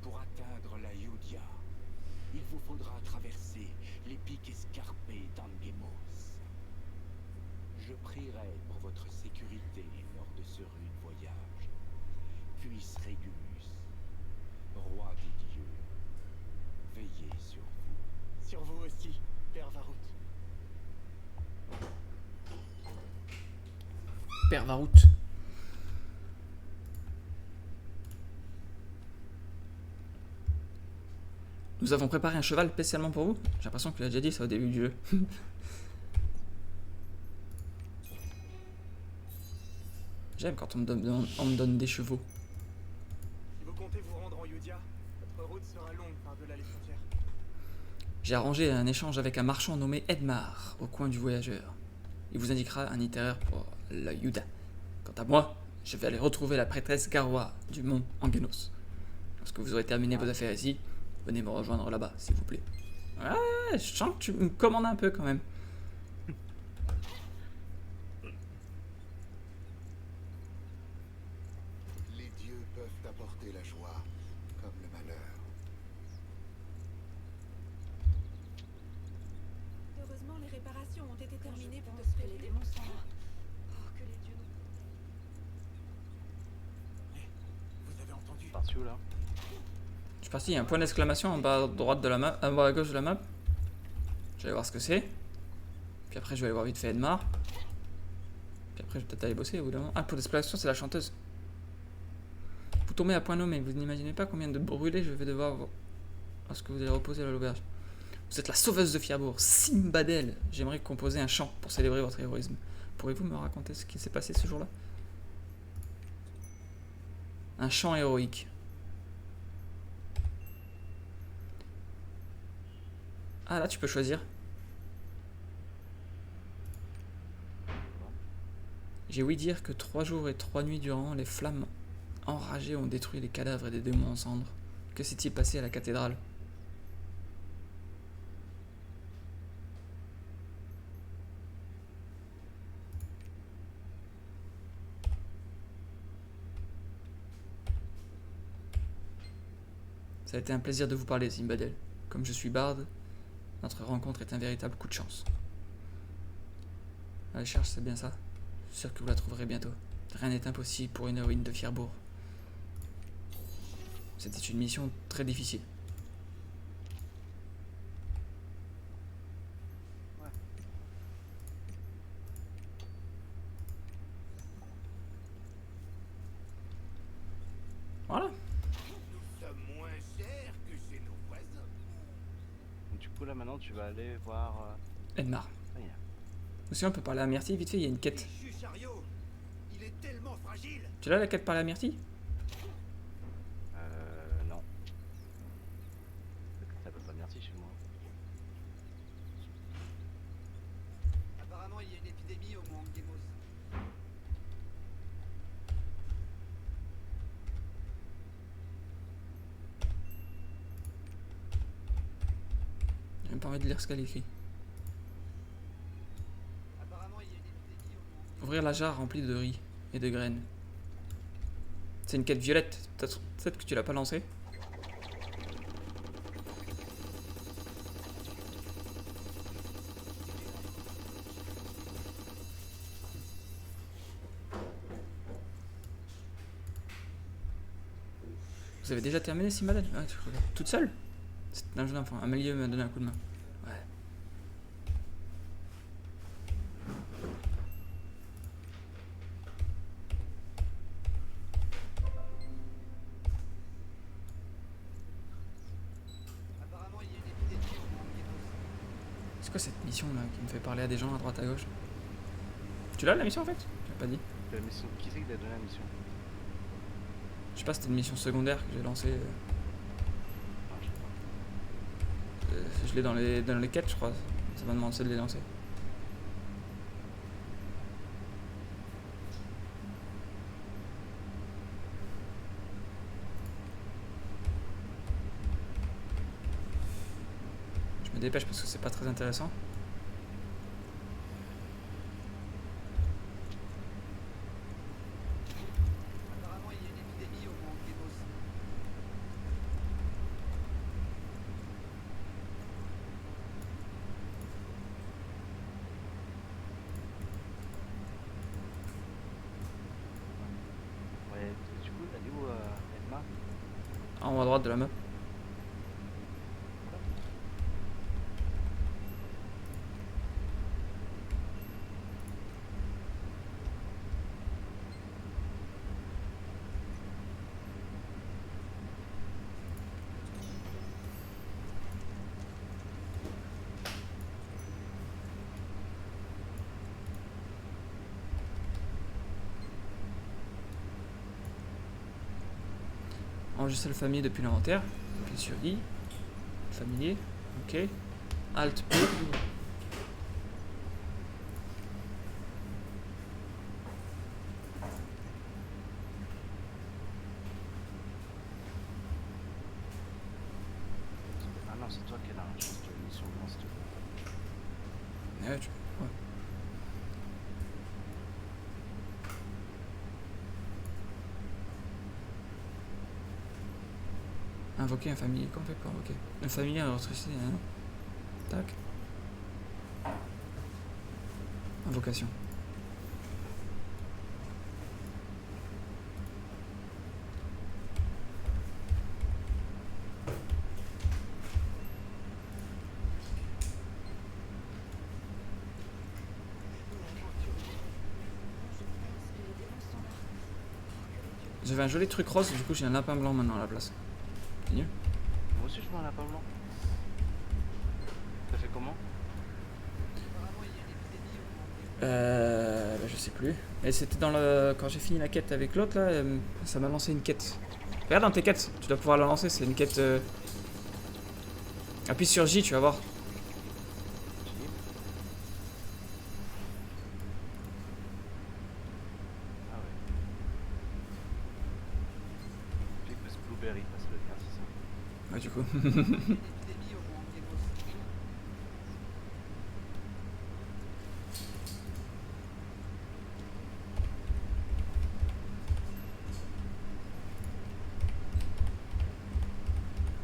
pour atteindre la Yudia, il vous faudra traverser les pics escarpés d'Angemos. Je prierai pour votre sécurité lors de ce rude voyage. Puisse Régumus, roi des dieux, veiller sur vous. Sur vous aussi, père Varrout. Père Varrout. Nous avons préparé un cheval spécialement pour vous. J'ai l'impression qu'il a déjà dit ça au début du jeu. J'aime quand on me donne des chevaux. Si vous comptez vous rendre en Yudia, votre route sera longue par-delà les frontières. J'ai arrangé un échange avec un marchand nommé Edmar, au coin du voyageur. Il vous indiquera un itinéraire pour la Yuda. Quant à moi, je vais aller retrouver la prêtresse Garwa du mont Angenos. Lorsque vous aurez terminé vos affaires ici, venez me rejoindre là-bas, s'il vous plaît. Ouais, je sens que tu me commandes un peu quand même. Les dieux peuvent apporter la joie, comme le malheur. Heureusement, les réparations ont été terminées plus tôt pense que que les prévu. démons sont là. Oh, que les dieux nous... Vous avez entendu? Parti où là? Je suis parti, il y a un point d'exclamation en bas à droite de la map, en bas à gauche de la map. Je vais aller voir ce que c'est. Puis après je vais aller voir vite fait Edmar. Puis après je vais peut-être aller bosser au bout d'un moment. Ah, le point d'exclamation c'est la chanteuse. Vous tombez à point nommé, vous n'imaginez pas combien de brûlés je vais devoir lorsque vous allez reposer à l'auberge. Vous êtes la sauveuse de Fierbourg, Simbadel. J'aimerais composer un chant pour célébrer votre héroïsme. Pourriez-vous me raconter ce qui s'est passé ce jour-là? Un chant héroïque. Ah là tu peux choisir. J'ai ouï dire que 3 jours et 3 nuits durant, les flammes enragées ont détruit les cadavres et des démons en cendres. Que s'est-il passé à la cathédrale? Ça a été un plaisir de vous parler, Simbadel. Comme je suis barde, notre rencontre est un véritable coup de chance. La cherche, c'est bien ça. Je suis sûr que vous la trouverez bientôt. Rien n'est impossible pour une héroïne de Fierbourg. C'était une mission très difficile. Voilà. Nous sommes moins chers que chez nos voisins. Du coup là maintenant tu vas aller voir... Edmar. Ah, il y a- Aussi, on peut parler à Myrtille, vite fait, il y a une quête. Chariot, il est tellement fragile. Tu l'as la quête parler à Myrtille? non. Ça peut pas merci chez moi. Apparemment, il y a une épidémie au Mont Angemos. J'ai même pas envie de lire ce qu'elle écrit. Apparemment, il y a une épidémie au Mont Angemos. Ouvrir la jarre remplie de riz et de graines. C'est une quête violette. Peut-être que tu l'as pas lancée. Vous avez déjà terminé Simbadel? Ouais, toute seule? C'est un jeune enfant. Amélie m'a donné un coup de main. Ouais. Apparemment, il y a une épidémie au Mont Angemos. C'est quoi cette mission là qui me fait parler à des gens à droite à gauche? Tu l'as la mission en fait? Tu l'as pas dit? La mission... Qui c'est qui t'a donné la mission? Je sais pas, c'était une mission secondaire que j'ai lancée. Ah, je sais pas. Je l'ai dans les quêtes, je crois. Ça m'a demandé de les lancer. Je me dépêche parce que c'est pas très intéressant. Apparemment, il y a une épidémie au Mont Angemos. Ouais, du coup, elle est où Edma? En haut à droite de la map. Enregistrer le familier depuis l'inventaire. Appuie sur I. Familier. Ok. Alt P. Ah non, c'est toi qui as la chance de mission de s'il te plaît. Ouais, ouais. Invoquer un familier. Comment on fait pour invoquer un familier à ressusciter, hein? Tac. Invocation. J'avais un joli truc rose, du coup j'ai un lapin blanc maintenant à la place. C'est nul. Moi aussi, je veux un lapin blanc. Ça fait comment? Apparemment, il y a une épidémie au monde des Bah, je sais plus. Et c'était dans le. Quand j'ai fini la quête avec l'autre là, ça m'a lancé une quête. Regarde dans tes quêtes, tu dois pouvoir la lancer, c'est une quête. Appuie sur J, tu vas voir. Ah ouais. Figmas Blueberry, ça doit être bien, c'est ça. Ouais, du coup. une épidémie au monde des mosses.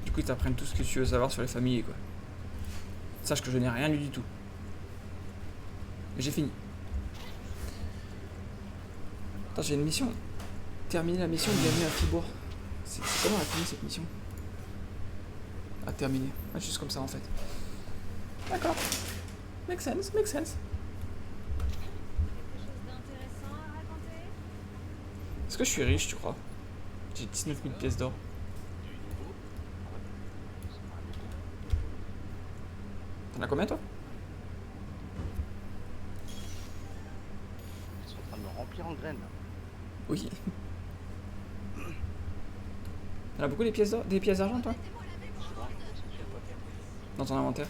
Du coup, ils t'apprennent tout ce que tu veux savoir sur les familles, quoi. Sache que je n'ai rien lu du tout. Mais j'ai fini. Attends, j'ai une mission. Terminer la mission, bienvenue à Fribourg. C'est comment la finir cette mission? À terminer. Ah, juste comme ça en fait. D'accord. Make sense, make sense. Quelque chose d'intéressant à raconter? Est-ce que je suis riche, tu crois? J'ai 19 000 pièces d'or. T'en as combien toi? Ils sont en train de me remplir en graines là. Oui. T'en as beaucoup des pièces d'or, des pièces d'argent toi? Dans ton inventaire?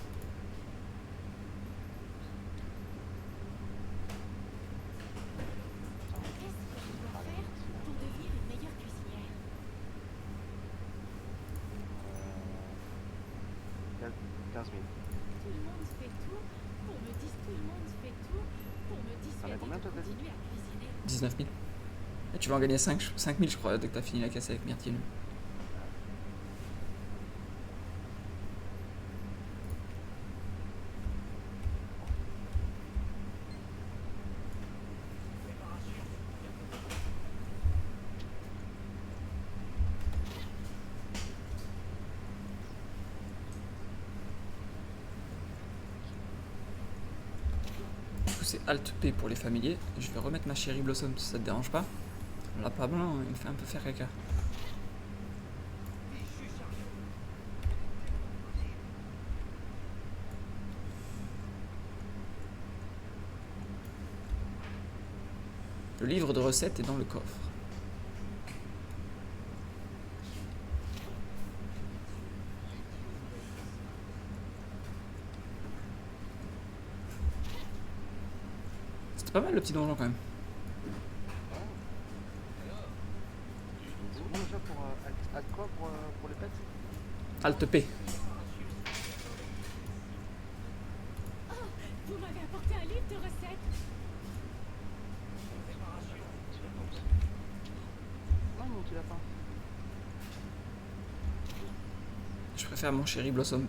Qu'est-ce que je dois faire pour devenir une meilleure cuisinière? 15 000. Tout le monde fait tout pour me dis tout le monde fait tout pour me dissuader combien, de toi, t'as dit continuer à cuisiner. 19 000. Et tu vas en gagner 5 000 je crois dès que t'as fini la caisse avec Myrtille. Du coup c'est Alt P pour les familiers. Je vais remettre ma chérie Blossom si ça te dérange pas. Là pas blanc, il me fait un peu faire caca. Le livre de recettes est dans le coffre. C'était pas mal le petit donjon quand même. C'est bon déjà pour. Alt quoi pour les pets? Alt P. Vous m'avez apporté un livre de recettes. Non, mon petit lapin. Je préfère mon chéri Blossom.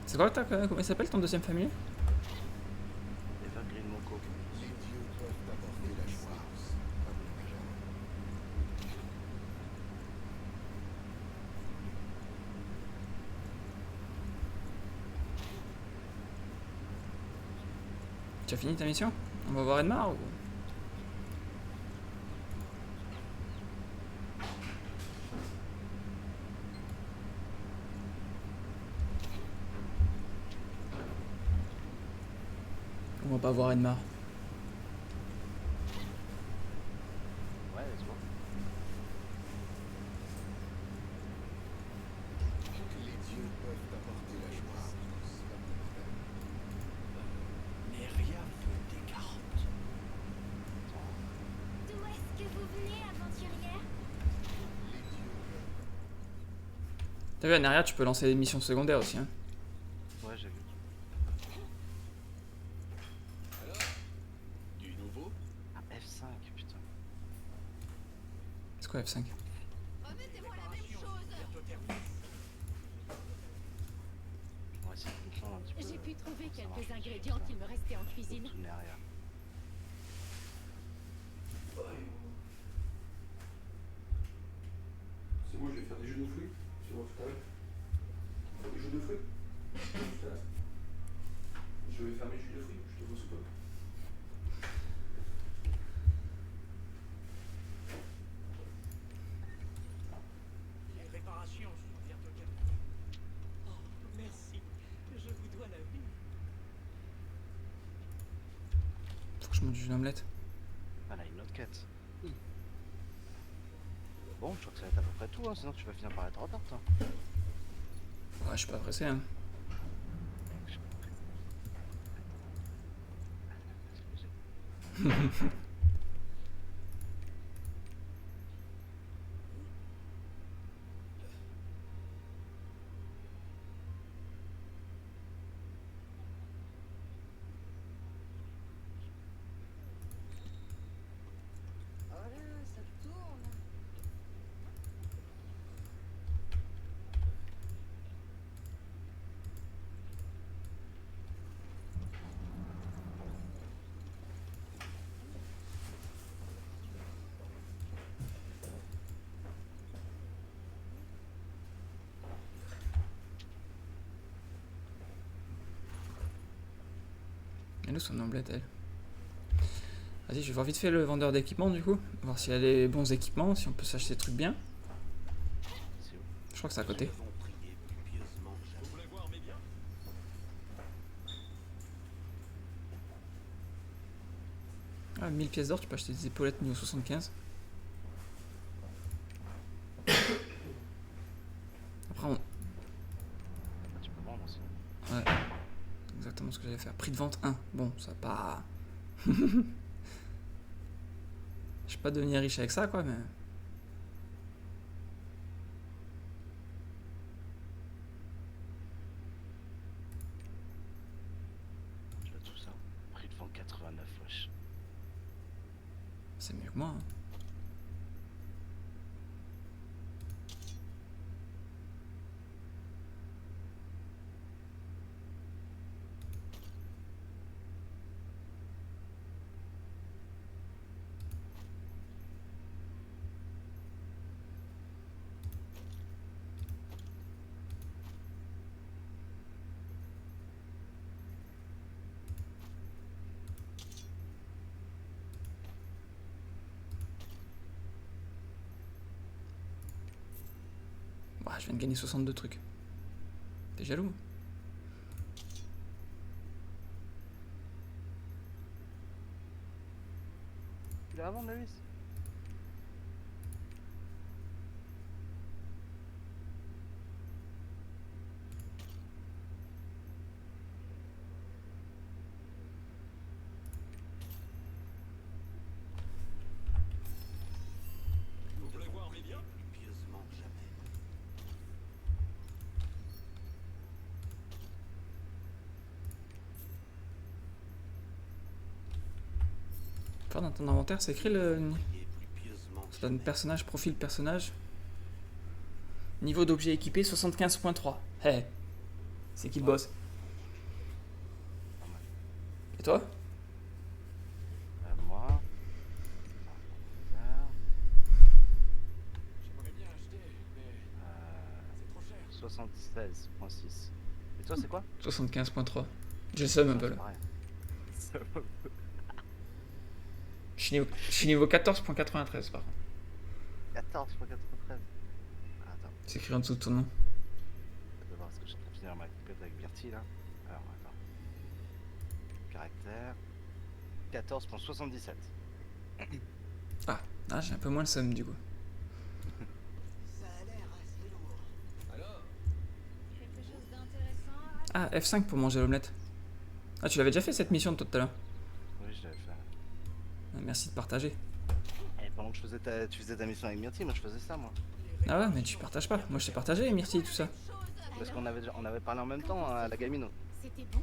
C'est quoi comment il s'appelle ton deuxième famille? Evergreen Monco. Les dieux peuvent apporter la joie. Tu as fini ta mission? On va voir Edmar ou... On va pas voir Edmar. Ouais, let's go. Les dieux peuvent apporter la joie. Neria veut des carottes. D'où est-ce que vous venez, aventurière? T'as vu, à Neria, tu peux lancer des missions secondaires aussi, hein. Ouais, j'ai vu. Du nouveau? Ah, F5, putain. C'est quoi F5? Remettez-moi la même chose. On va essayer de comprendre un petit peu. J'ai pu trouver quelques ingrédients qu'il me restait en cuisine. Tout n'est rien. C'est bon, je vais faire des jeux de fruits. Tu vois tout à l'heure. Des jeux de fruits. Tout à l'heure. Je vais faire mes jus de fruits. Je te vois sous peu. Les réparations sont bientôt terminées. Oh, merci. Je vous dois la vie. Faut que je mange une omelette. Voilà, une autre quête. Bon, je crois que ça va être à peu près tout, hein, sinon tu vas finir par être en retard, toi. Ouais, je suis pas pressé, hein. Oh là, ça tourne. Elle est où son omelette, elle? Vas-y, je vais voir vite fait le vendeur d'équipements, du coup. Voir s'il y a les bons équipements, si on peut s'acheter des trucs bien. C'est où? Je crois que c'est à côté. Vous voulez voir mes biens? Ah, 1000 pièces d'or, tu peux acheter des épaulettes niveau 75. Après, on... Ah, tu peux vendre aussi. Ouais. Exactement ce que j'allais faire. Prix de vente 1. Bon, ça va pas... Je vais pas devenir riche avec ça, quoi, mais... Tu as tout ça. Prix de vente 89, wesh. C'est mieux que moi, hein. Bah, je viens de gagner 62 trucs. T'es jaloux? Il est à vendre, Davis? Vous voulez voir mes biens? Faire dans ton inventaire, c'est écrit le... Ça donne personnage, profil personnage. Niveau d'objet équipé 75.3. Hey, c'est qui le boss? Et toi? Moi. J'aimerais bien acheter, mais c'est trop cher. 76.6. Et toi, c'est quoi? 75.3. J'ai le seum un peu là. Pareil. Je suis niveau 14.93 par contre. 14.93. Attends, C'est écrit en dessous de ton nom. je vais voir ce que je peux finir ma compète avec Bertie là. Alors, attends. Caractère. 14.77. Ah, j'ai un peu moins le seum du coup. Ça a l'air assez lourd. Alors? Quelque chose d'intéressant à raconter? Ah, F5 pour manger l'omelette. Ah, tu l'avais déjà fait cette mission toi tout à l'heure? Oui, je l'avais fait. Ah, merci de partager. Et pendant que tu faisais ta mission avec Myrtille, moi je faisais ça, moi. Ah ouais, mais tu partages pas. Moi je t'ai partagé, Myrtille, tout ça. Parce qu'on avait, on avait parlé en même temps à la gamine. C'était bon?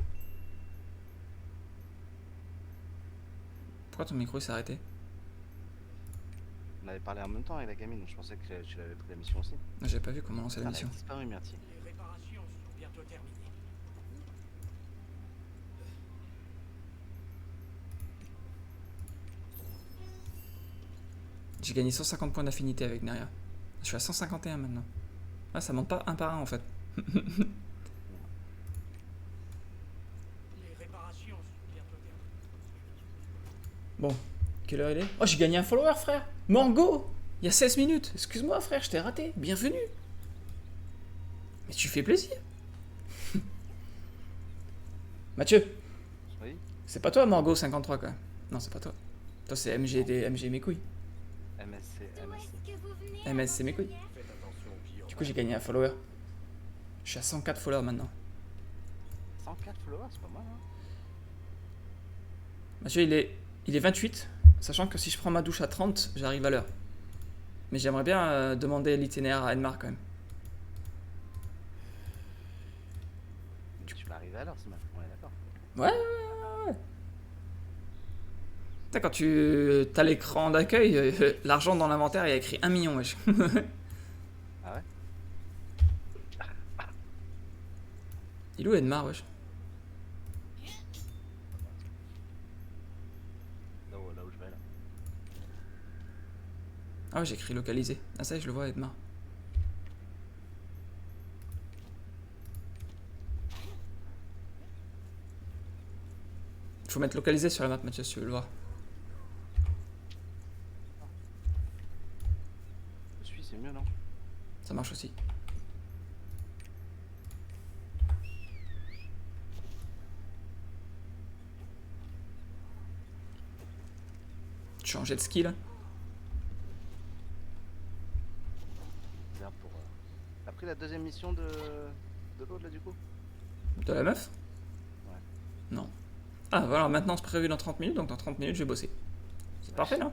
Pourquoi ton micro s'est arrêté? On avait parlé en même temps avec la gamine, je pensais que tu l'avais pris la mission aussi. Ah, j'avais pas vu comment lancer la Elle a mission. disparu, Myrtille. Les réparations sont bientôt terminées. J'ai gagné 150 points d'affinité avec Neria. Je suis à 151 maintenant. Ah, ça monte pas un par un en fait. Les réparations sont bientôt terminées. Bon, quelle heure il est? Oh, j'ai gagné un follower, frère. Mango. Il y a 16 minutes. Excuse-moi, frère, je t'ai raté. Bienvenue. Mais tu fais plaisir. Mathieu, Oui. c'est pas toi Mango 53 quand même. Non, c'est pas toi. Toi, c'est MG mes couilles. MSC, D'où MSC. est-ce que vous venez, MS, c'est mes couilles. aventurière? Faites attention aux clients. Du coup, j'ai gagné un follower. Je suis à 104 followers maintenant. 104 followers, c'est pas mal, hein. Mathieu, il est 28, sachant que si je prends ma douche à 30, j'arrive à l'heure. Mais j'aimerais bien demander l'itinéraire à Edmar quand même. Tu vas arriver à l'heure, Sima. On est d'accord. Ouais. Putain, quand tu as l'écran d'accueil, l'argent dans l'inventaire, il y a écrit 1 million, wesh. Ah ouais? Il est où Edmar, wesh? Là où je vais là. Ah ouais, j'ai écrit localisé. Ah ça y est, je le vois, Edmar. Il faut mettre localisé sur la map, Mathieu, si tu veux le voir. Je suis, c'est mieux, non? Ça marche aussi. Changer de ski là. Bien pour. T'as pris la deuxième mission de l'autre là du coup? De la meuf? Ouais. Non. Ah voilà, maintenant c'est prévu dans 30 minutes, donc dans 30 minutes je vais bosser. C'est parfait, non?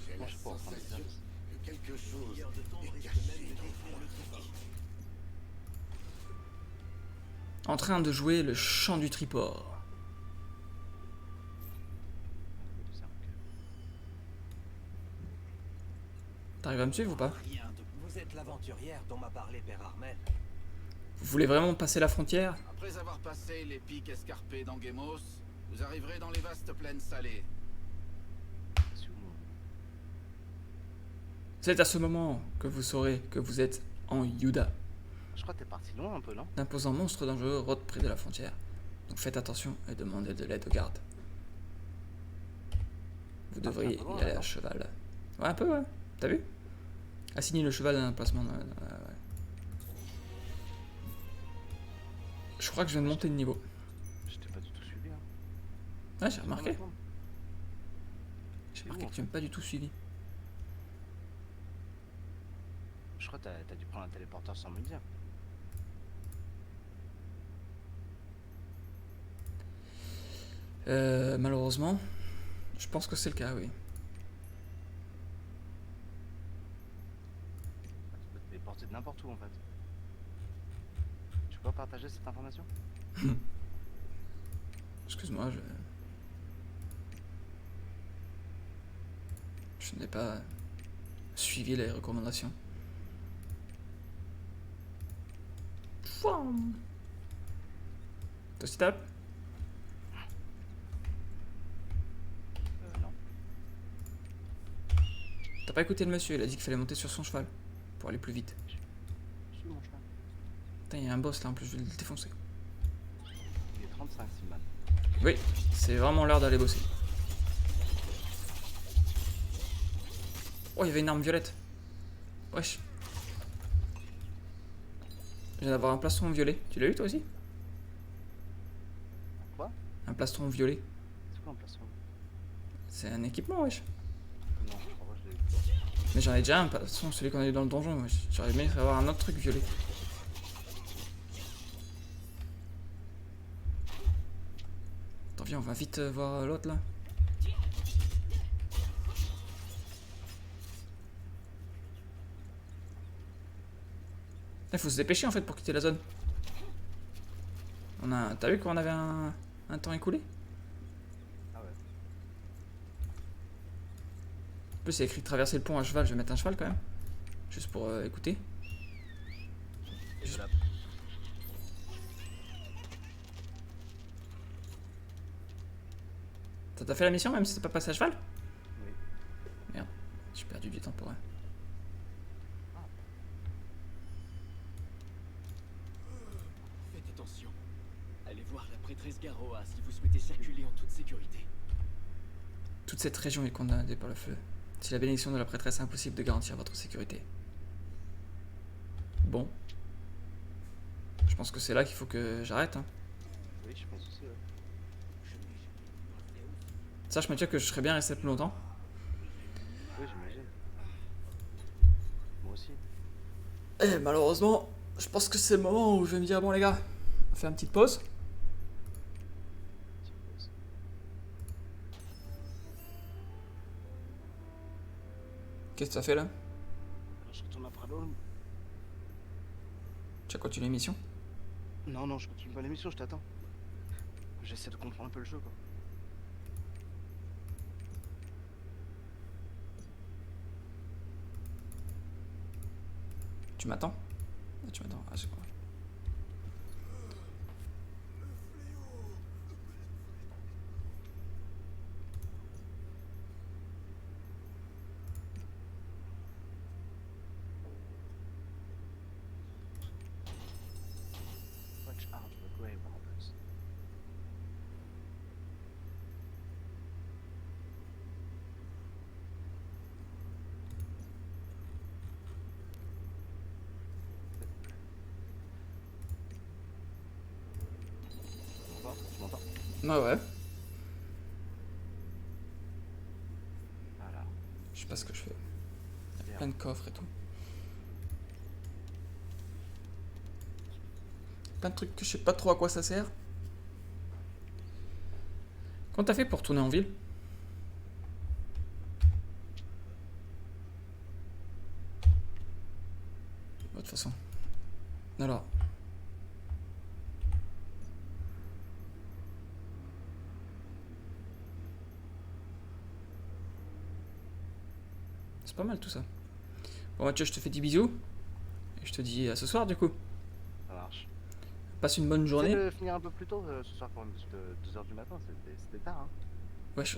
J'ai Moi la je suis pas en train de dire. sensation que quelque chose est caché dans le fond. En train de jouer le chant du triport. T'arrives à me suivre ou pas? Rien de... Vous êtes l'aventurière dont m'a parlé Père Armel. Vous voulez vraiment passer la frontière? Après avoir passé les pics escarpés d'Angemos, vous arriverez dans les vastes plaines salées. C'est à ce moment que vous saurez que vous êtes en Yuda. Je crois que t'es parti loin un peu, non? D'imposants monstres dangereux rôdent près de la frontière. Donc faites attention et demandez de l'aide aux gardes. Vous devriez un peu loin, y aller là, à non? cheval. Ouais, un peu, ouais. T'as vu? Assigner le cheval à un emplacement. Ouais. Je crois que je viens de monter de niveau. Je t'ai pas du tout suivi, hein. Ouais, j'ai remarqué. Comment J'ai C'est remarqué où, que tu m'as pas du tout suivi. Je crois que t'as dû prendre un téléporteur sans me le dire. Malheureusement, je pense que c'est le cas, oui. Tu peux te téléporter de n'importe où en fait. Tu peux partager cette information? Excuse-moi, je n'ai pas suivi les recommandations. Fouam. Toi aussi tape? Non. T'as pas écouté le monsieur, il a dit qu'il fallait monter sur son cheval pour aller plus vite. Je suis mon cheval. Putain, il y a un boss là en plus, je vais le défoncer. Il est 35 Simon. Oui, c'est vraiment l'heure d'aller bosser. Oh, il y avait une arme violette. Wesh. Je viens d'avoir un plastron violet. Tu l'as eu toi aussi? Quoi? Un plastron violet. C'est quoi un plastron? C'est un équipement, wesh. Non, je crois pas que je l'ai eu. Mais j'en ai déjà un plastron, celui qu'on a eu dans le donjon, wesh. J'aurais aimé avoir un autre truc violet. Attends, viens, on va vite voir l'autre là. Il faut se dépêcher en fait pour quitter la zone. T'as vu qu'on avait un temps écoulé? Ah ouais. En plus, c'est écrit traverser le pont à cheval. Je vais mettre un cheval quand même. Juste pour écouter. Et de la... Ça t'a fait la mission même si t'es pas passé à cheval? Oui. Merde. Je pour vrai. Faites attention. Allez voir la prêtresse Garoa si vous souhaitez circuler en toute sécurité. Toute cette région est condamnée par le feu. Si la bénédiction de la prêtresse est impossible de garantir votre sécurité. Bon. Je pense que c'est là qu'il faut que j'arrête. Hein. Oui, je pense aussi. Ouais. Sache Mathieu que je serais bien resté plus longtemps. Oui, j'imagine. Moi aussi. Et malheureusement, je pense que c'est le moment où je vais me dire bon les gars, on fait une petite pause. Qu'est-ce que ça fait là? Je retourne après l'homme. Tu as continué l'émission? Non, non, je continue pas l'émission, je t'attends. J'essaie de comprendre un peu le jeu, quoi. Tu m'attends? Ah, tu m'attends, ah c'est quoi? Watch out for grave robbers. Tu m'entends? Ouais ouais. Voilà. Je sais pas ce que je fais. Il y a Bien. plein de coffres et tout. Plein de trucs que je sais pas trop à quoi ça sert. Comment t'as fait pour tourner en ville? De toute façon. Alors. C'est pas mal tout ça. Bon Mathieu, je te fais des bisous. Et je te dis à ce soir du coup. Ça marche. Passe une bonne journée. Essaye de finir un peu plus tôt ce soir quand même, parce que 2h du matin, c'était tard, hein. Wesh,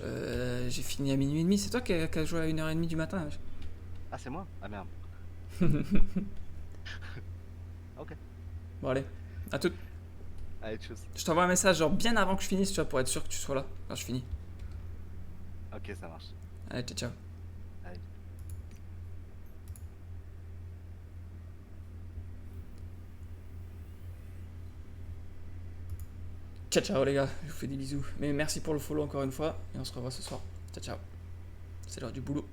j'ai fini à minuit et demi. C'est toi qui as joué à 1h30 du matin. Wesh. Ah, c'est moi? Ah merde. Ok. Bon allez, à tout. Allez, tchuss. Je t'envoie un message genre bien avant que je finisse, tu vois, pour être sûr que tu sois là quand je finis. Ok, ça marche. Allez, ciao ciao. Allez. Ciao ciao les gars, je vous fais des bisous. Mais merci pour le follow encore une fois et on se revoit ce soir. Ciao ciao. C'est l'heure du boulot.